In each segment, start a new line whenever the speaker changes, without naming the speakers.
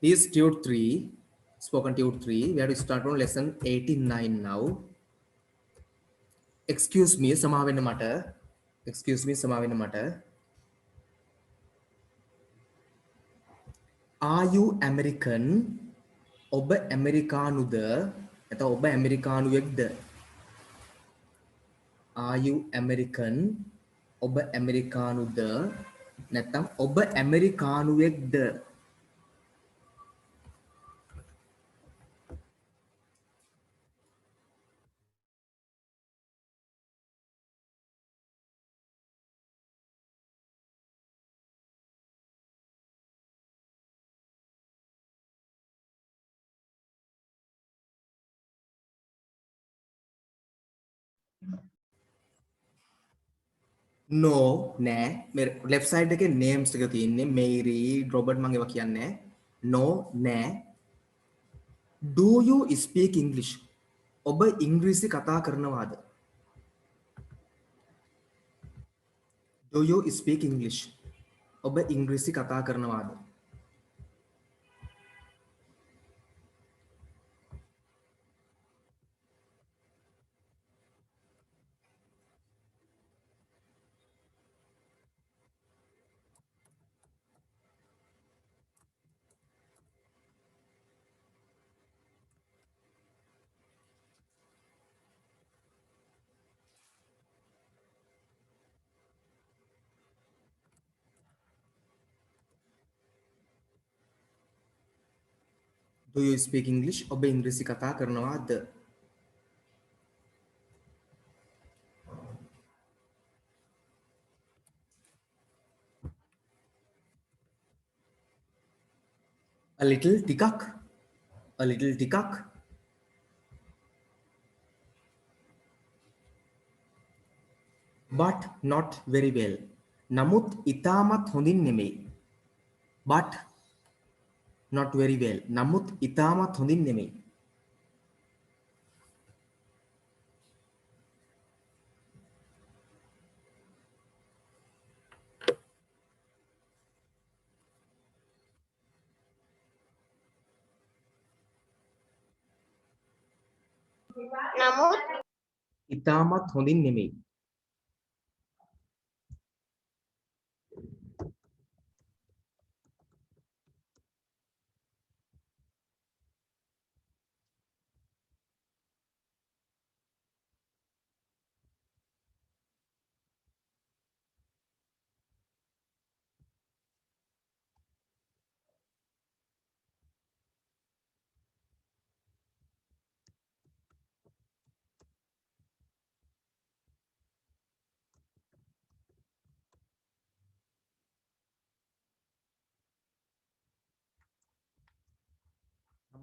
This Tute 3, spoken Tute 3, we have to start on lesson 89 now. Excuse me, සමාවෙන්න මට. Excuse me, සමාවෙන්න මට. Are you American? ඔබ ඇමරිකානුද? නැත්නම් ඔබ ඇමරිකානුවෙක්ද? Are you American? ඔබ ඇමරිකානුද? නැත්නම් ඔබ ඇමරිකානුවෙක්ද? No නෑ මේ left side එකේ names ටික තියෙන්නේ මේරි රොබර්ට් මම ඒවා කියන්නේ no නෑ do you speak english ඔබ ඉංග්‍රීසි කතා කරනවාද do you speak english ඔබ ඉංග්‍රීසි කතා කරනවාද do you speak english ඔබ ඉංග්‍රීසි කතා කරනවාද a little ටිකක් a little ටිකක් but not very well නමුත් ඉතාමත් හොඳින් නෙමෙයි but not very well නමුත් ඉතාමත් හොඳින් නෙමෙයි
නමුත්
ඉතාමත් හොඳින් නෙමෙයි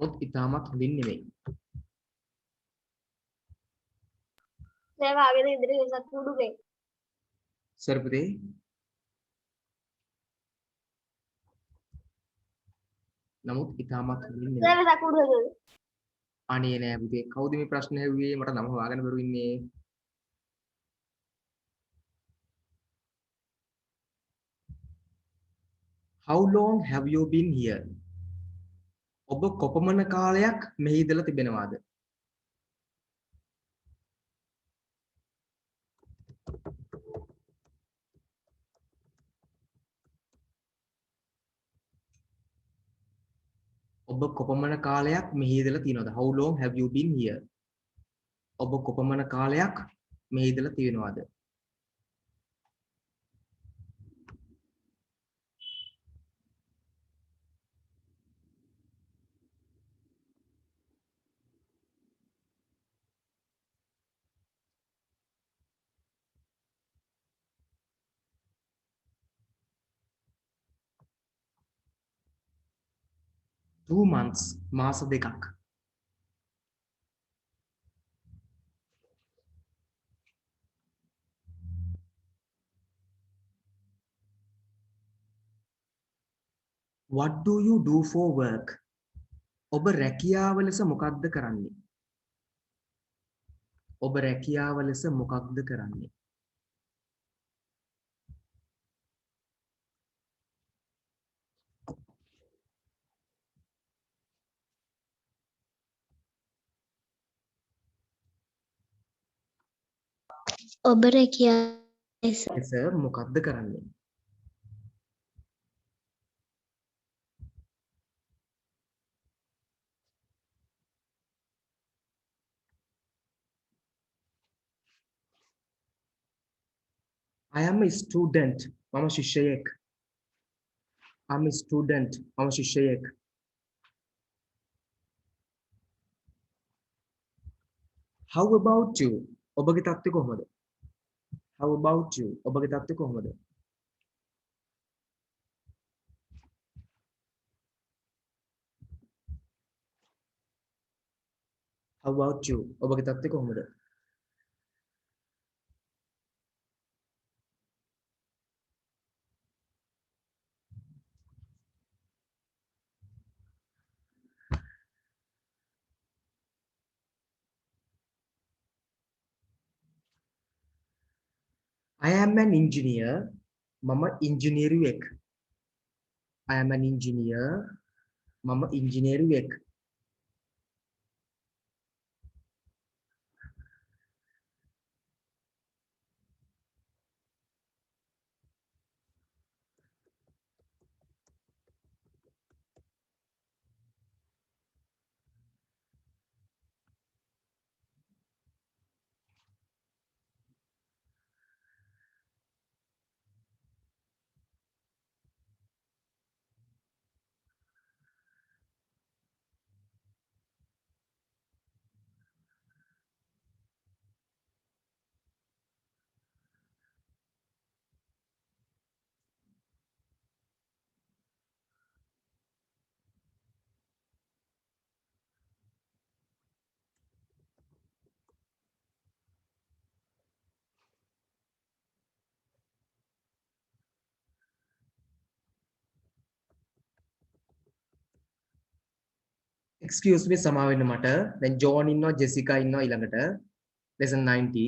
නමුත් ඉතාමත් හොඳින් නෙමෙයි
දැන් වාගේ ඉදිරියේ සතුඩුගේ
සර්පදේ නමුත් ඉතාමත් හොඳින් නෙමෙයි
දැන් සතුඩුගේ
අනේ නෑ පුතේ කවුද මේ ප්‍රශ්න ඇහුවේ මට නම හොයාගන්න බැරුව ඉන්නේ How long have you been here ඔබ කොපමණ කාලයක් මෙහි ඉඳලා තිබෙනවාද ඔබ කොපමණ කාලයක් මෙහි ඉඳලා තියෙනවද How long have you been here ඔබ කොපමණ කාලයක් මෙහි ඉඳලා තියෙනවද 2 months මාස දෙකක් What do you do for work ඔබ රැකියාව ලෙස මොකක්ද කරන්නේ ඔබ රැකියාව ලෙස මොකක්ද කරන්නේ
ඔබ රැකියා
එස මොකක්ද කරන්නේ? I am a student. මම ශිෂ්‍යයෙක්. I'm a student. මම ශිෂ්‍යයෙක්. How about you? ඔබගේ තත්ත්වය කොහොමද? How about you? ඔබගේ තත්ත්වය කොහොමද? How about you? ඔබගේ තත්ත්වය කොහොමද? I am an engineer. මම ඉංජිනේරුවෙක්. I am an engineer. මම ඉංජිනේරුවෙක්. Excuse me සමා වෙන්න මට. දැන් ජෝන් ඉන්නවා, ජෙසිකා ඉන්නවා ඊළඟට. lesson 90.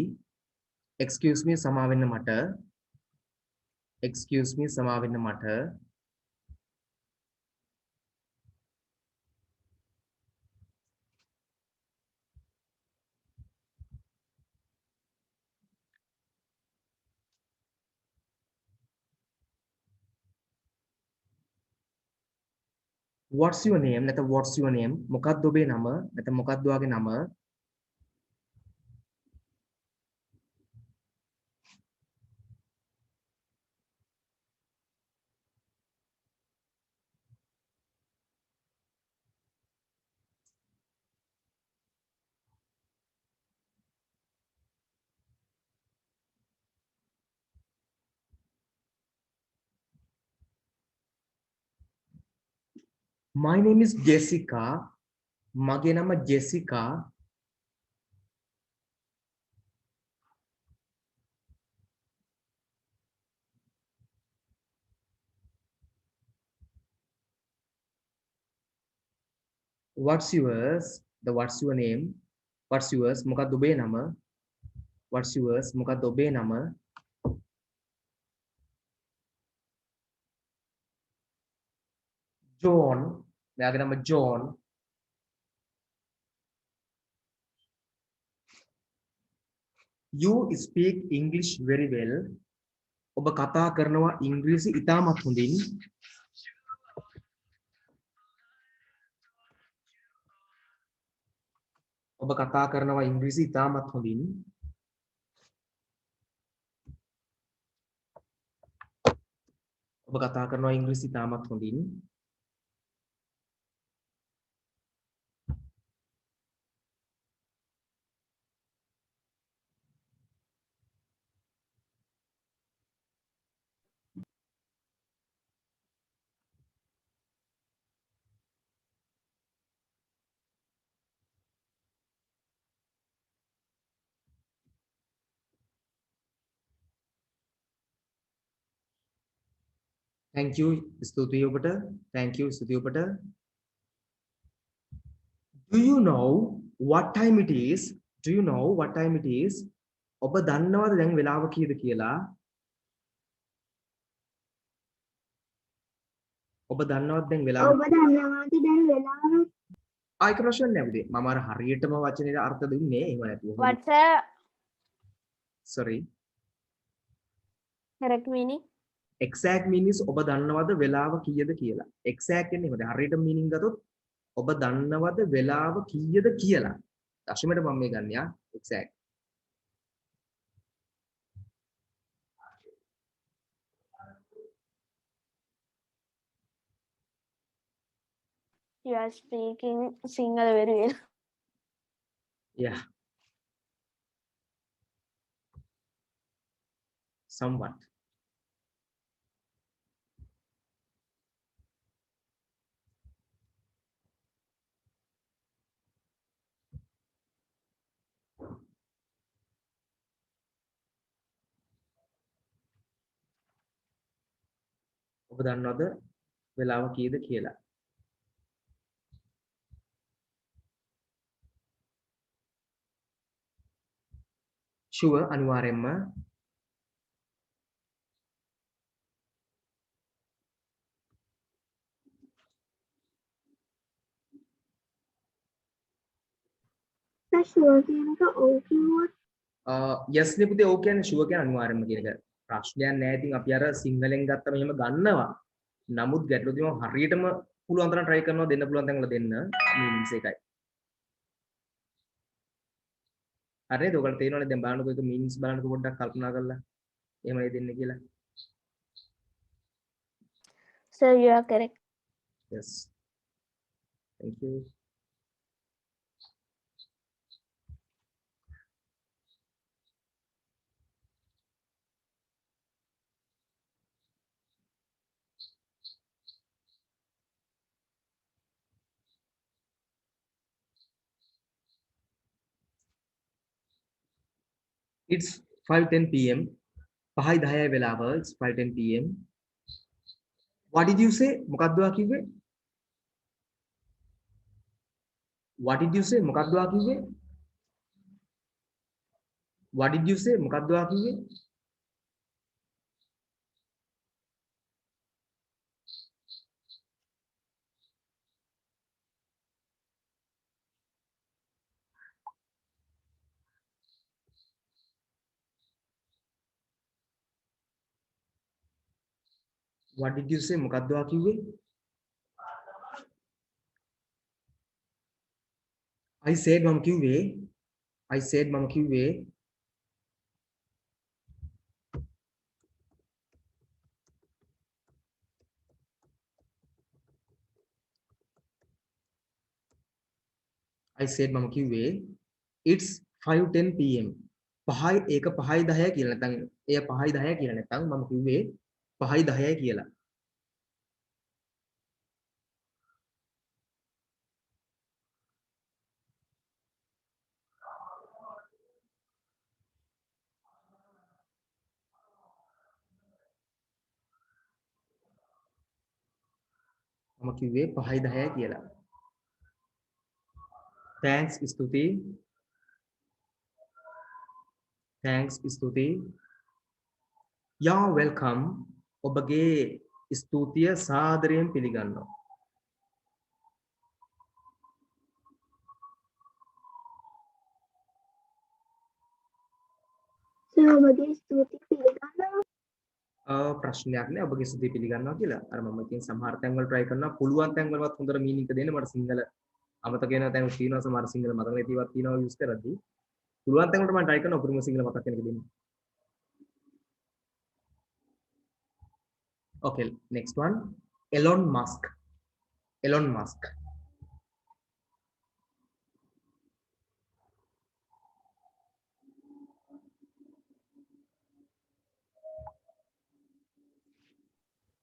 Excuse me සමා වෙන්න මට. Excuse me සමා වෙන්න මට. What's your name? නැත්නම් what's your name? මොකක්ද ඔබේ නම? නැත්නම් මොකක්ද ඔයාගේ නම? My name is Jessica. මගේ නම Jessica. What's yours? The what's your name? What's yours? මොකක්ද ඔබේ නම? What's yours? මොකක්ද ඔබේ නම? John. එයාගේ නම John. You speak English very well. ඔබ කතා කරනවා ඉංග්‍රීසි ඉතාමත් හොඳින්. ඔබ කතා කරනවා ඉංග්‍රීසි ඉතාමත් හොඳින්. ඔබ කතා කරනවා ඉංග්‍රීසි ඉතාමත් හොඳින්. Thank you. ස්තුතියි ඔබට. Thank you. ස්තුතියි ඔබට. Do you know what time it is? Do you know what time it is? ඔබ දන්නවද දැන් වෙලාව කීයද කියලා? ඔබ දන්නවද දැන් වෙලාව?
ඔබ දන්නවාද දැන් වෙලාව?
ආයික ප්‍රශ්න නෑ පුතේ. මම අර හරියටම වචනේ අර්ථ දුන්නේ එහෙම නැතුව.
What's a
sorry.
correct meaning
exact meaning is ඔබ දන්නවද වෙලාව කීයද කියලා. exact කියන්නේ මොකද? හරියට meaning ගත්තොත් ඔබ දන්නවද වෙලාව කීයද කියලා. දශමයට මම මේ ගන්න යා exact.
you are speaking Sinhala very well
yeah. somewhat. ඔබ දන්නවද වෙලාව කීයද කියලා. sure අනිවාර්යෙන්ම
sure කියන එක ඔව් කිව්වොත්
yes නේ පුතේ ඕක කියන්නේ sure කියන්නේ අනිවාර්යෙන්ම කියන එක. ප්‍රශ්නයක් නැහැ. ඉතින් අපි අර සිංහලෙන් ගත්තම එහෙම ගන්නවා. නමුත් ගැටලුව තියෙනවා හරියටම පුළුවන් තරම් try කරනවා දෙන්න පුළුවන් තැන් වල දෙන්න meanings එකයි. හරිද? ඔයගොල්ලෝ තේරෙනවනේ දැන් බලන්නකෝ ඒක meanings බලන්නකෝ පොඩ්ඩක් කල්පනා කරලා. එහෙමයි දෙන්නේ කියලා.
sir you are correct
yes. thank you. It's 5:10 p.m. 5:10 වෙලාව. It's 5:10 p.m. What did you say? මොකක්ද ඔයා කිව්වේ? What did you say? මොකක්ද ඔයා කිව්වේ? What did you say? මොකක්ද ඔයා කිව්වේ? What did you say? මොකක්ද ඔයා කිව්වේ? I said මම කිව්වේ. I said මම කිව්වේ. I said මම කිව්වේ. It's 5:10 p.m. 5යි ඒක 5:10 කියලා නැත්නම් එය 5:10 කියලා නැත්නම් මම කිව්වේ 5:10 කියලා. මම කිව්වේ 5:10 කියලා. thanks ස්තුතියි. thanks ස්තුතියි. you're welcome. ඔබගේ ස්තුතිය සාදරයෙන් පිළිගන්නවා.
sir ඔබගේ ස්තුති පිළිගන්නවා
ප්‍රශ්නයක් නෑ ඔබගේ ස්තුතිය පිළිගන්නවා කියලා. අර මම ඉතින් සමහර තැන් වල try කරනවා පුළුවන් තැන් වලවත් හොඳට meaning එක දෙන්න මට සිංහල අමතක වෙන තැන් තියෙනවා සමහර සිංහල මතක නැතිවක් තියෙනවා use කරද්දී. පුළුවන් තැන් වලට මම try කරනවා උපරිම සිංහල මතක වෙන එක දෙන්න. Okay, next one. Elon Musk. Elon Musk.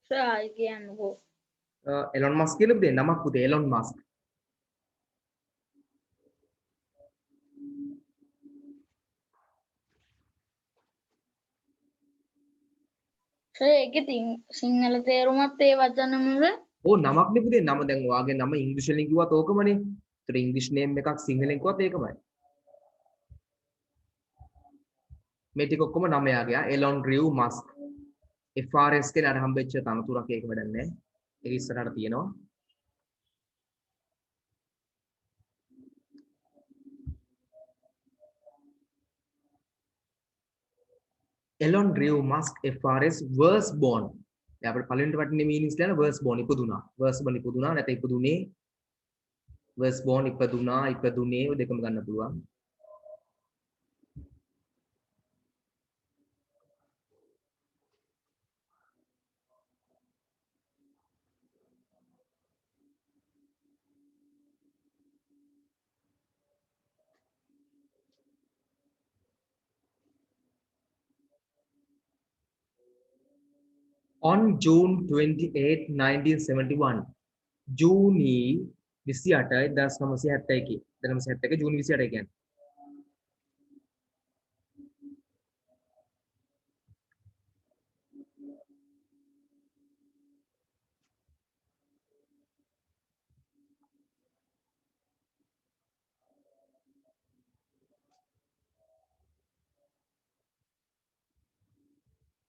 sir I කියන්නකෝ
Elon Musk කියලා පුතේ නමක් පුතේ Elon Musk.
sir ඒකේ සිංහල තේරුමත් ඒ වචනමද
ඕ නමක් නේ පුතේ නම දැන් ඔයාගේ නම ඉංග්‍රීසි වලින් කිව්වත් ඕකමනේ. ඒතර ඉංග්‍රීසි නේම් එකක් සිංහලෙන් කිව්වත් ඒකමයි. මේ ටික ඔක්කොම නම යාගේ Elon Rew Musk. FRS කියලා අර හම්බෙච්ච තනතුරක් ඒක වැඩක් නැහැ. ඒක ඉස්සරහට තියෙනවා. Elon Musk FRS was born. දැන් අපිට පළවෙනිට වටින meanings දාන was born ඉපදුනා. was born ඉපදුනා නැත්නම් ඉපදුනේ was born ඉපදුනා ඉපදුනේ ඔය දෙකම ගන්න පුළුවන්. On June 28, 1971 ජූනි 28 1971 1971 ජූනි 28 කියන්නේ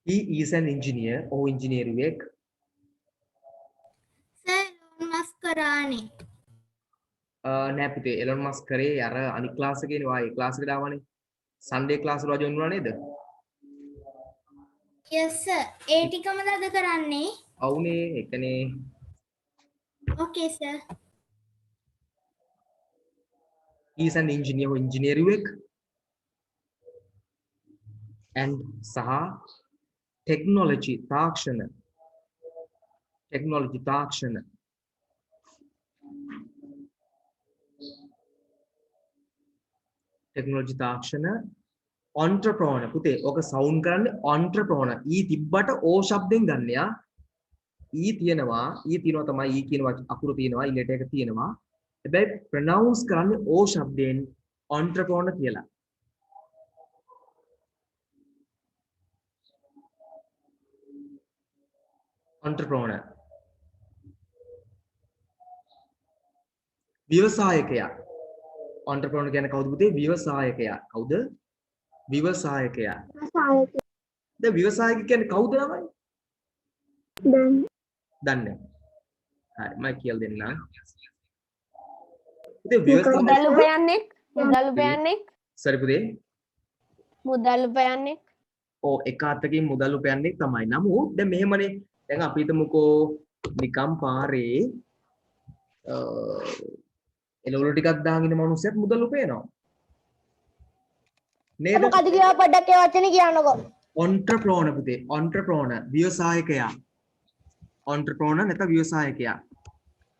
he is an engineer or engineering
sir Elon Musk කරානේ.
නෑ පුතේ එලොන් මස්ක් කරේ අර අනික් ක්ලාස් එකේනේ වායේ ක්ලාස් එකට ආවනේ සන්ඩේ ක්ලාස් වල ජොයින් වුණා නේද?
yes sir. ඒ ටිකමද අද කරන්නේ?
අවුනේ එකනේ
okay sir.
he is an engineer or engineering and සහ technology තාක්ෂණ technology තාක්ෂණ technology තාක්ෂණ entrepreneur පුතේ ඔක සවුන්ඩ් කරන්නේ entrepreneur ඊ තිබ්බට ඕ શબ્දෙන් ගන්න යා ඊ තියෙනවා තමයි ඊ කියන අකුර තියෙනවා ඊ ලෙටර් එක තියෙනවා හැබැයි ප්‍රොනවුන්ස් කරන්නේ ඕ શબ્දෙන් entrepreneur කියලා entrepreneur ව්‍යවසායකයා entrepreneur කියන්නේ කවුද පුතේ ව්‍යවසායකයා කවුද ව්‍යවසායකයා දැන් ව්‍යවසායක කියන්නේ කවුද ළමයි දන්නේ හරි මම කියලා දෙන්නම් පුතේ
මුදල් උපයන්නෙක් මුදල් උපයන්නෙක්
සරි පුතේ
මුදල් උපයන්නෙක්
ඔව් එක අතකින් මුදල් උපයන්නේ තමයි නමුත් දැන් මෙහෙමනේ දැන් අපි හිතමුකෝ නිකම් පාරේ එළවලු ටිකක් දාගෙන මිනිස්සුත් මුදල් උපයනවා නේද
මොකද කියලා පොඩ්ඩක් ඒ වචනේ කියන්නකෝ
entrepreneur පුතේ entrepreneur ව්‍යවසායකයා entrepreneur නැත්නම් ව්‍යවසායකයා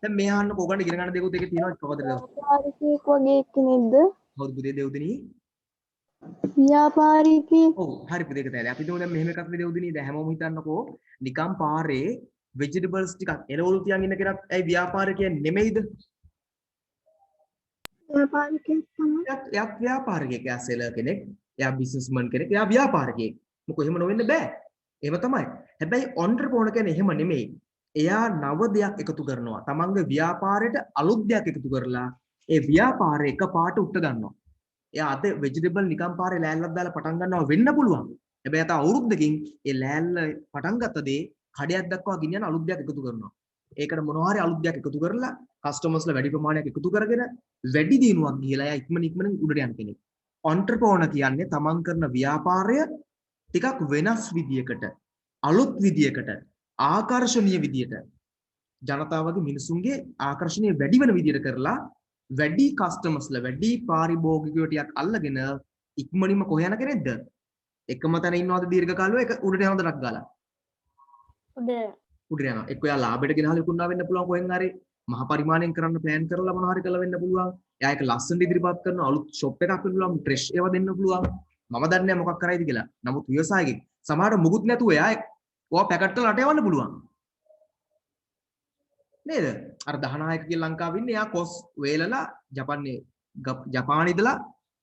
දැන් මේ අහන්න කොගන්න ඉගෙන ගන්න දෙකුත් එකේ තියෙනවා කවදද
ව්‍යාපාරිකයෙක් වගේ කෙනෙක්ද
කවුද පුතේ දෙව්දිනී
ව්‍යාපාරිකයෙක්
ඔව් හරි පුතේ ඒක තමයි අපි හිතමු දැන් මෙහෙම එකක් දෙව්දිනී දැන් හැමෝම හිතන්නකෝ නිකම් පාරේ vegetables ටිකක් එළවලු තියන් ඉන්න කෙනෙක් ඇයි ව්‍යාපාරිකයෙක් නෙමෙයිද
ව්‍යාපාරිකයෙක් තමයි
එයාත් ව්‍යාපාරිකයෙක් එයා සෙලර් කෙනෙක් එයා බිස්නස්මන් කෙනෙක් එයා ව්‍යාපාරිකයෙක් මොකෝ එහෙම නොවෙන්න බෑ එහෙම තමයි හැබැයි entrepreneur කියන්නේ එහෙම නෙමෙයි එයා නව දෙයක් එකතු කරනවා තමන්ගේ ව්‍යාපාරයට අලුත් දෙයක් එකතු කරලා ඒ ව්‍යාපාරය එකපාරට උට්ට ගන්නවා එයා අද vegetable නිකම් පාරේ ලෑල්ලක් දාලා පටන් ගන්නවා වෙන්න පුළුවන් හැබැයි අත අවුරුද්දකින් ඒ ලෑල්ල පටන් ගත්ත දේ කඩයක් දක්වා ගෙනියන අලුත් දෙයක් එකතු කරනවා ඒකට මොනවා හරි අලුත් දෙයක් එකතු කරලා කස්ටමර්ස්ලා වැඩි ප්‍රමාණයක් එකතු කරගෙන වැඩි දිනුවක් ගිහලා එයා ඉක්මනින් උඩට යන කෙනෙක්. entrepreneur කියන්නේ තමන් කරන ව්‍යාපාරය ටිකක් වෙනස් විදියකට අලුත් විදියකට ආකර්ෂණීය විදියට ජනතාවගේ මිනිසුන්ගේ ආකර්ෂණීය වැඩි වෙන විදියට කරලා වැඩි කස්ටමර්ස්ලා වැඩි පාරිභෝගිකයෝ ටිකක් අල්ලගෙන ඉක්මනින්ම කොහ යන කෙනෙක්ද? එකම තැන ඉන්නවද දීර්ඝ කාලෙ එක උඩට යනවද ඩක් ගාලා? උඩට යනවා. එක්ක එයා ලාභයට ගෙනහලා විකුණනවා වෙන්න පුළුවන් කොහෙන් හරි මහ පරිමාණයෙන් කරන්න ප්ලෑන් කරලා මොනවා හරි කළා වෙන්න පුළුවන්. එයා ඒක ලස්සනට ඉදිරිපත් කරන අලුත් ෂොප් එකක් වෙන්න පුළුවන්. ට්‍රෙෂ් ඒවා දෙන්න පුළුවන්. මම දන්නේ නැහැ මොකක් කරයිද කියලා. නමුත් ව්‍යවසායකෙක් සමහරට මුකුත් නැතුව එයා ඔයා පැකට් වල රට යවන්න පුළුවන්. නේද? අර දහනායක කියලා ලංකාවේ ඉන්නේ එයා කොස් වේලලා ජපානයේ ඉඳලා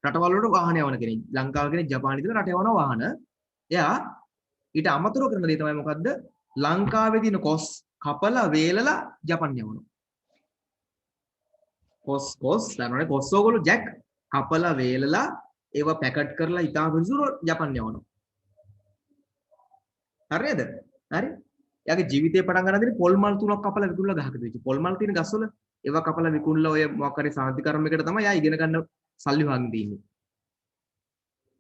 රටවල් වලට වාහන යවන කෙනෙක්. ලංකාව කෙනෙක් ජපානයේ ඉඳලා රට යවන වාහන. එයා ඊට අමතරව කරන දේ තමයි මොකද්ද? ලංකාවේ තියෙන කොස් කපලා වේලලා ජපාන් යවනවා. කොස් දන්නවනේ කොස් ඕගොල්ලෝ ජැක් කපලා වේලලා ඒවා පැකට් කරලා ඉතාල පිරිසුදු ජපාන් යවනවා. හරියද? හරි. එයාගේ ජීවිතේ පටන් ගන්න දෙන්නේ පොල් මල් තුනක් කපලා විකුණලා ගහකට වෙච්ච. පොල් මල් තියෙන ගස්වල ඒවා කපලා විකුණලා ඔය මොකක් හරි සාන්ති කර්මයකට තමයි එයා ඉගෙන ගන්න සල්ලි හොයන් දෙන්නේ.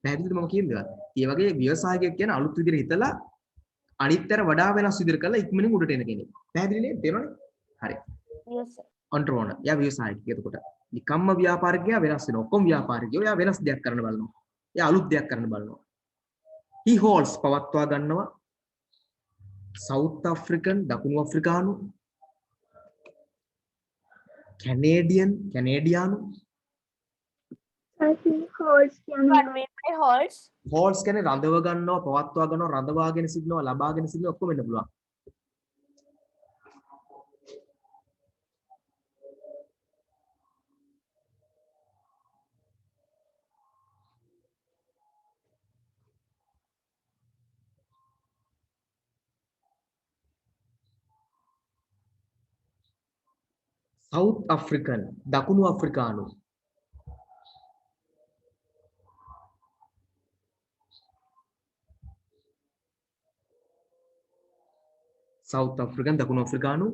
පැහැදිලිද මම කියන්නේ? ඒ වගේ ව්‍යවසායකයෙක් කියන්නේ අලුත් විදිහට හිතලා අනිත්තර වඩා වෙනස් විදිහට කරලා ඉක්මනින් උඩට එන කෙනෙක්. පැහැදිලි නේද? තේරෙනවද? හරි.
yes sir.
entrepreneur. එයා ව්‍යවසායකයෙක්. එතකොට නිකම්ම ව්‍යාපාරිකයා වෙනස් වෙනවා. ඔක්කොම ව්‍යාපාරිකයෝ. එයා වෙනස් දෙයක් කරන්න බලනවා. එයා අලුත් දෙයක් කරන්න බලනවා. he holds පවත්වා ගන්නවා. South African දකුණු අප්‍රිකානු කැනේඩියානු
What mean by holds?
holds කියන්නේ රඳව ගන්නවා පවත්වා ගන්නවා රඳවාගෙන සිටිනවා ලබාගෙන සිටිනවා ඔක්කොම වෙන්න පුළුවන්. South African දකුණු අප්‍රිකානු South African දකුණු අප්‍රිකානු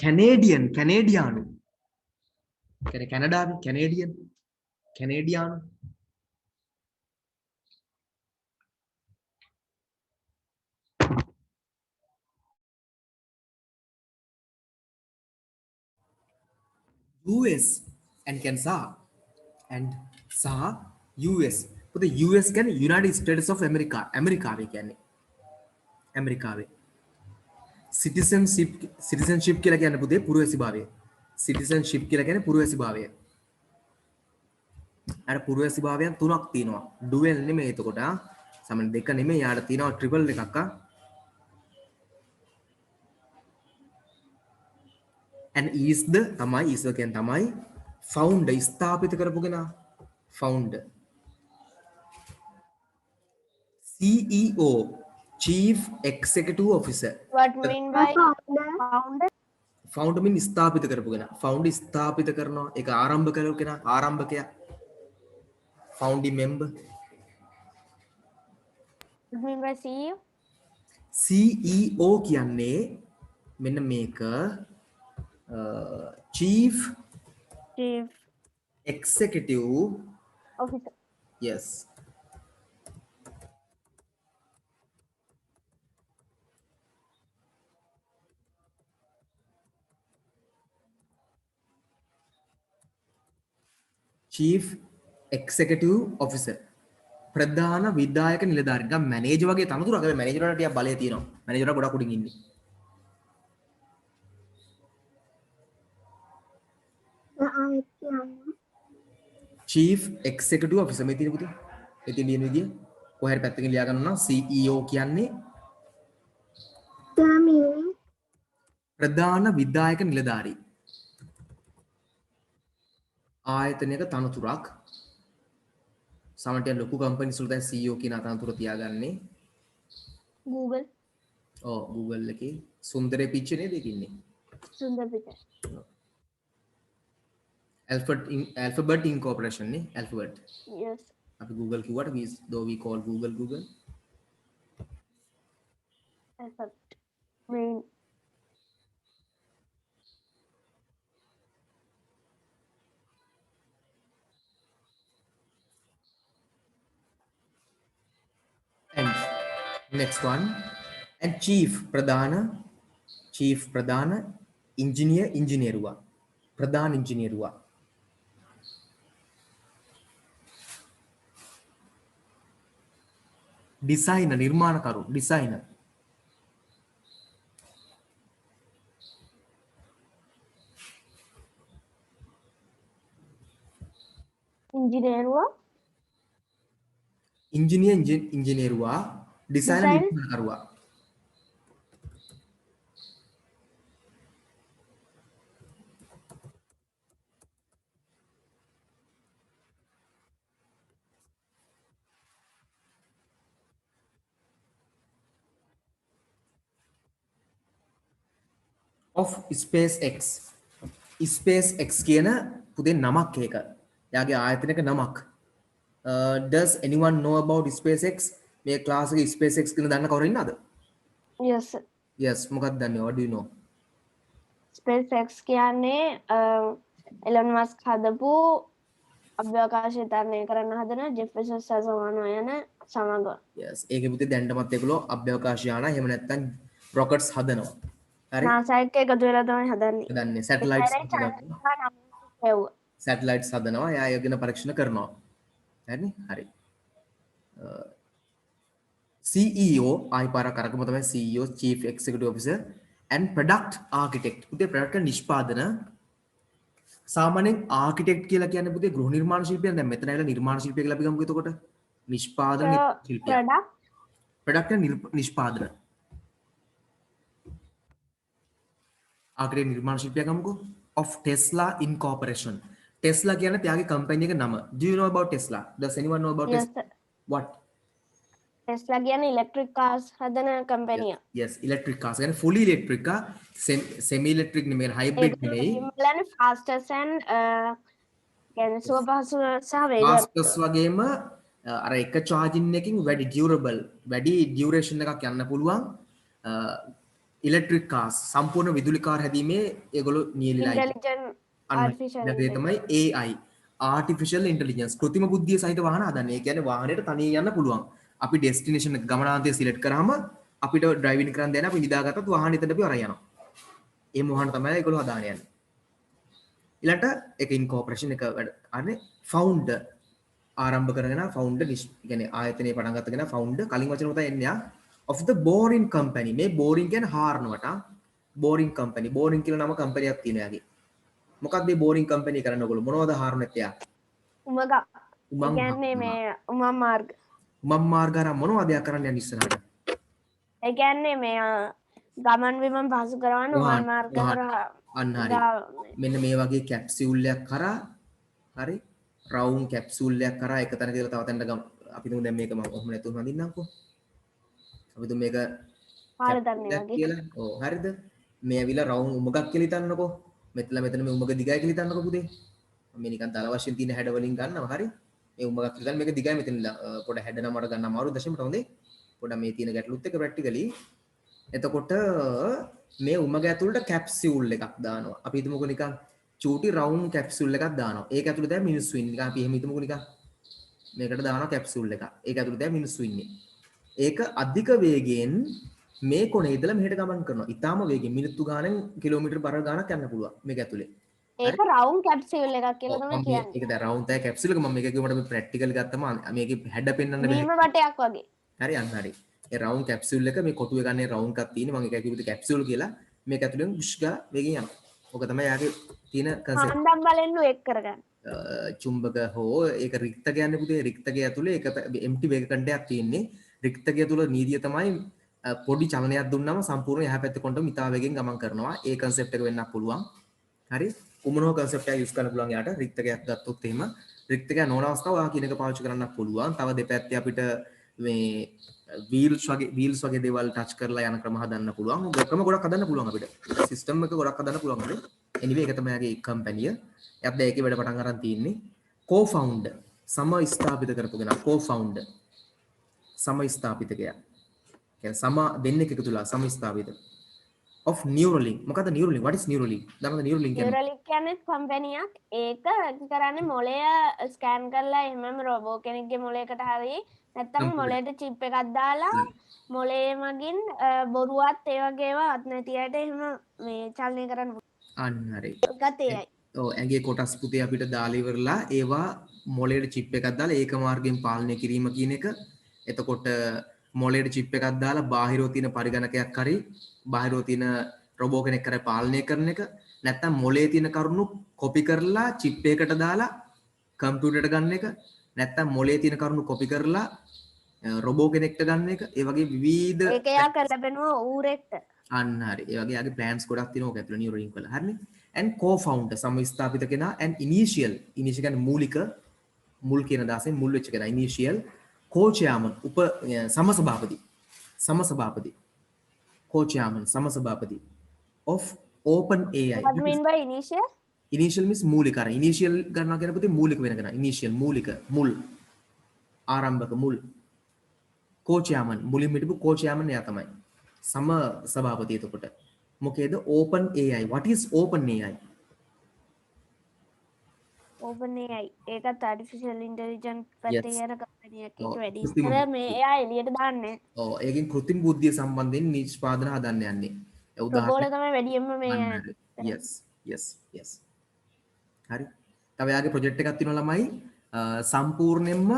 කැනේඩියානු කියන්නේ කැනඩාවේ කැනේඩියානු US and can SA and SA US but the US කියන්නේ United States of America ඇමරිකාවේ කියන්නේ ඇමරිකාවේ citizenship කියලා කියන්නේ පුතේ පුරවැසිභාවය citizenship කියලා කියන්නේ පුරවැසිභාවය අර පුරවැසිභාවයන් තුනක් තියෙනවා dual නෙමෙයි එතකොට සමහර දෙක නෙමෙයි යාට තියෙනවා triple එකක් and is the කියන්නේ තමයි founder ස්ථාපිත කරපු කෙනා founder CEO chief executive officer
What mean by founder?
founder mean ස්ථාපිත කරපු කෙනා founder ස්ථාපිත කරනවා ඒක ආරම්භ කරපු කෙනා ආරම්භකයා founding member
What mean by CEO?
CEO කියන්නේ මෙන්න මේක chief executive
officer.
yes chief executive officer ප්‍රධාන විධායක නිලධාරී නිකන් මැනේජර් වගේ තනතුරක් හැබැයි මැනේජර්ට ටිකක් බලය තියෙනවා මැනේජර්ලා ගොඩක් උඩින් ඉන්නේ chief executive officer මේ තියෙන පුතේ ඉතින් ලියන විදිය කොහේ හරි පැත්තකින් ලියා ගන්න නම් CEO කියන්නේ ප්‍රධාන විධායක නිලධාරී ආයතනයක තනතුරක් සමහරට ලොකු කම්පැනිස් වල දැන් CEO කියන තනතුර තියාගන්නේ
Google.
ඔව් Google එකේ සුන්දරේ පිච්ච නේද ඒකින්නේ
Sundar Pichai.
Alphabet Incorporation නේ Alphabet
Yes.
අපි Google කිව්වට we call Google
Alphabet. Main.
and next one and chief pradhana engineer हुआ प्रधान engineer हुआ designer निर्माणकारू designer
Engineer हुआ.
engineer हुआ designer
Design?
निर्माणकार हुआ of SpaceX කියන පුතේ නමක් ඒක. එයාගේ ආයතනයක නමක්. Does anyone know about SpaceX? මේ ක්ලාස් එකේ SpaceX කියන දන්න කවුරු ඉන්නවද?
Yes.
Yes, මොකක්ද දන්නේ? What do you know?
SpaceX කියන්නේ Elon Musk හදපු අභ්‍යවකාශය තරණය කරන්න හදන ජෙෆර්සන් සසමාන යන සමග
yes ඒකේ පුතේ දැන්නමත් ඒගොල්ලෝ අභ්‍යවකාශ යාන එහෙම නැත්නම් රොකට්ස් හදනවා හරි
නාසායක එකතු වෙලා තමයි හදන්නේ.
හදන්නේ සැටලයිට්ස්
ඒකයි චන්ද්‍රයා නම් හැව්වා.
සැටලයිට්ස් හදනවා එයා ඒ ගැන පරීක්ෂණ කරනවා හරිනේ හරි CEO ආයි පාරක් අරගම තමයි CEO Chief Executive Officer and Product Architect පුතේ product නිෂ්පාදන සාමාන්‍යයෙන් ආකිටෙක්ට් කියලා කියන්නේ පුතේ ගෘහ නිර්මාණ ශිල්පියා දැන් මෙතන ඇවිල්ලා නිර්මාණ ශිල්පියා කියලා අපි ගමුකෝ එතකොට නිෂ්පාදන ශිල්පියා ප්‍රොඩක්ට් නිෂ්පාදන ආකිටෙක්ට් නිර්මාණ ශිල්පියා ගමුකෝ of Tesla Incorporation Tesla කියන්නේ එයාගේ කම්පැනි එක නම do you know about Tesla does anyone know about
Yes,
Tesla what
Tesla කියන්නේ ඉලෙක්ට්‍රික් කාර්ස් හදන කම්පැනිය.
yes electric cars කියන්නේ fully electric car semi electric නෙමෙයි hybrid නෙමෙයි
බලන්න fastest and කියන්නේ සුව පහසු සහ වේගවත්.
fastest වගේම අර එක charging එකකින් වැඩි durable වැඩි duration එකක් යන්න පුළුවන් electric cars සම්පූර්ණ විදුලි කාර් හැදීමේ ඒගොල්ලෝ නියැලිලා
Intelligent artificial
ඒ තමයි AI artificial intelligence කෘත්‍රිම බුද්ධිය සහිත වාහන හදන්නේ. ඒ කියන්නේ වාහනයට තනියෙන් යන්න පුළුවන්. අපි ඩෙස්ටිනේෂන් එක ගමනාන්තය සිලෙක්ට් කරාම අපිට ඩ්‍රයිවිං කරන්න දෙන අපි නිදාගත්තත් වාහනේ එතනට අපි අරන් යනවා. ඒ මොහොන තමයි ඒගොල්ලෝ හදාගෙන යන්නේ. ඊළඟට ඒක ඉන්කෝපරේෂන් එක වැඩ අරනේ ෆවුන්ඩර් ආරම්භ කරගෙන ෆවුන්ඩර් කියන්නේ ආයතනයේ පටන් ගත්තගෙන ෆවුන්ඩර් කලින් වචන උතයි එන්නේ of the boring company මේ boring කියන්නේ හාරනවට boring company boring කියලා නම කම්පැනියක් තියෙනවා යාගේ. මොකක්ද මේ boring company කරන්නේ ඔයගොල්ලෝ මොනවද හාරනෙත් එයා?
උමග. කියන්නේ මේ උමම් මාර්ග.
උමම් මාර්ග අර මොනවද එයා කරන්නේ යන්නේ ඉස්සරහට?
ඒ කියන්නේ මේ ගමන් බිමන් පහසු කරවන්න උමම් මාර්ග කරා
අන්න හරි. මෙන්න මේ වගේ කැප්සියුල් එකක් කරා හරි රවුම් කැප්සියුල් එකක් කරා එක තැනක ඉඳලා තව තැනකට අපි තුමු දැන් මේක මම ඔහොම නැතුව හඳින්නම්කෝ. අපි තුමු මේක
පාරදන්නේ වගේ.
කියලා. ඔව් හරිද? මේ ඇවිල්ලා රවුම් උමගක් කියලා හිතන්නකෝ. මෙතන මේ උමග දිගයි කියලා හිතන්නකෝ පුතේ. මේ නිකන් තල වශයෙන් තියෙන හැඩ වලින් ගන්නවා හරි. මේ උමගක් කියලා මේක දිගයි මෙතන පොඩ හැඩ නමර ගන්න අමාරු දශමට හොඳේ. පොඩ මේ තියෙන ගැටලුත් එක ප්‍රැක්ටිකලි. එතකොට මේ උමග ඇතුළට කැප්සියුල් එකක් දානවා. අපි හිතමුකෝ නිකන් චූටි රවුම් කැප්සියුල් එකක් දානවා. ඒක ඇතුළේ දැන් මිනිස්සු ඉන්නේ. නිකන් අපි එහෙම හිතමුකෝ නිකන් මේකට දානවා කැප්සියුල් එකක්. ඒක ඇතුළේ දැන් මිනිස්සු ඉන්නේ. ඒක අධික වේගයෙන් මේ කොනේ ඉඳලා මෙහෙට ගමන් කරනවා. ඊටාම වේගෙන් මිනිත්තු ගානෙන් කිලෝමීටර් බර ගානක් යන්න පුළුවන් මේක ඇතුලේ.
ඒක රවුම් කැප්සියුල් එකක් කියලා තමයි කියන්නේ.
ඒක දැන් රවුම් තය කැප්සියුල් එක මම මේක කිව්වට මේ ප්‍රැක්ටිකල් ගත්තම මේකේ හැඩ පෙන්වන්න බෑ.
නියම වටයක් වගේ.
හරි අන්න හරි. ඒ රවුම් කැප්සියුල් එක මේ කොටුවේ ගන්නේ රවුම් එකක් තියෙන මම ඒක කිව්වේ කැප්සියුල් කියලා. මේක ඇතුලෙන් බුෂ් ගාලා වේගෙන් යනවා. ඕක තමයි යාගේ තියෙන කන්සෙප්ට්.
හන්දම් බලෙන්නු එක් කරගන්න.
චුම්බක හෝ ඒක රික්තක යන්නේ පුතේ රික්තකය ඇතුලේ ඒක එම්ටි වේග කණ්ඩයක් තියෙන්නේ. රික්තකය තුල නීතිය තමයි පොඩි චලනයක් දුන්නම සම්පූර්ණ යහ පැත්තේ කොන්ටම ඉතා වේගෙන් ගමන් කරනවා. ඒ කන්සෙප්ට් එක වෙන්නත් පුළුවන්. හරි. කුමනෝ කන්සෙප්ට් එක යූස් කරන්න පුළුවන් යාට රික්තකයක් ගත්තොත් එහෙම රික්තකය නොවන අවස්ථාව ඔයා කියන එක පාවිච්චි කරන්නත් පුළුවන්. තව දෙපැත්තේ අපිට මේ වීල්ස් වගේ දේවල් ටච් කරලා යන ක්‍රම හදන්න පුළුවන්. ක්‍රම ගොඩක් හදන්න පුළුවන් අපිට. සිස්ටම් එක ගොඩක් හදන්න පුළුවන් අපිට. anyway ඒක තමයි යාගේ කම්පැනිය. එයාත් දැන් ඒකේ වැඩ පටන් අරන් තියෙන්නේ. co-founder සම ස්ථාපිත කරපු කෙනා co-founder සම ස්ථාපිතකයා. කියන්නේ සම දෙන්නෙක් එකතු වෙලා සම ස්ථාපිත of Neuralink. මොකද Neuralink? What is Neuralink? දන්නවද Neuralink කියන්නේ?
Neuralink කියන්නේ කම්පැනියක්. ඒක කරන්නේ මොළය ස්කෑන් කරලා එහෙමම රෝබෝ කෙනෙක්ගේ මොළයකට හරි නැත්නම් මොළයට චිප් එකක් දාලා මොළයේ මගින් බොරුවත් ඒ වගේ ඒවා අත් නැති අයට එහෙම මේ චලනය කරන්න
අන්න හරි.
ඒකත් ඒයි.
ඔව් ඇඟේ කොටස් පුතේ අපිට දාලා ඉවරලා ඒවා මොළයට චිප් එකක් දාලා ඒක මාර්ගයෙන් පාලනය කිරීම කියන එක. එතකොට මොළයට චිප් එකක් දාලා බාහිරව තියෙන පරිගණකයක් හරි බාහිරව තියෙන රොබෝ කෙනෙක් කරේ පාලනය කරන එක නැත්නම් මොළයේ තියෙන කරුණු කොපි කරලා චිප් එකකට දාලා කම්පියුටරයට ගන්න එක නැත්නම් මොළයේ තියෙන කරුණු කොපි කරලා රොබෝ කෙනෙක්ට ගන්න එක ඒ වගේ විවිධ
ඒක යා කරලා බෙනවා ඌරෙක්ට
අන්න හරි ඒ වගේ යාගේ ප්ලෑන්ස් ගොඩක් තියෙනවා ඔක ඇතුළේ නියුරලින්ක් වල හරිනේ and co-founder සමස්ථාපිත කෙනා and initial කියන්නේ මූලික මුල් කියන දාසෙන් මුල් වෙච්ච කෙනා initial co-chairman සමසභාපති co-chairman සමසභාපති of OpenAI.
what do you mean by initial?
Initial means මූලික අර initial ගන්නවා කියන පුතේ මූලික වෙන කෙනා initial මූලික මුල් ආරම්භක මුල් co-chairman මුලින් හිටපු co-chairman එයා තමයි සම සභාපති. එතකොට මොකේද OpenAI? what is OpenAI?
OpenAI ඒකත් artificial intelligence පැත්තේ
Yes.
යන කම්පැනි එකක්. ඒක
ඔව්.
වැඩි
කෘත්‍රිම
ඉස්සර මේ
බුද්ධිය.
එයා එළියට දාන්නේ.
ඔව් ඒකෙන් කෘත්‍රිම බුද්ධිය සම්බන්ධයෙන් නිෂ්පාදන හදන්න යන්නේ. ඒ
රොබෝල
උදාහරණයක්
තමයි වැඩියෙන්ම මේ
ගන්න හරි. Yes. Yes. Yes. හරි. තව යාගේ ප්‍රොජෙක්ට් එකක් තියෙනවා ළමයි සම්පූර්ණයෙන්ම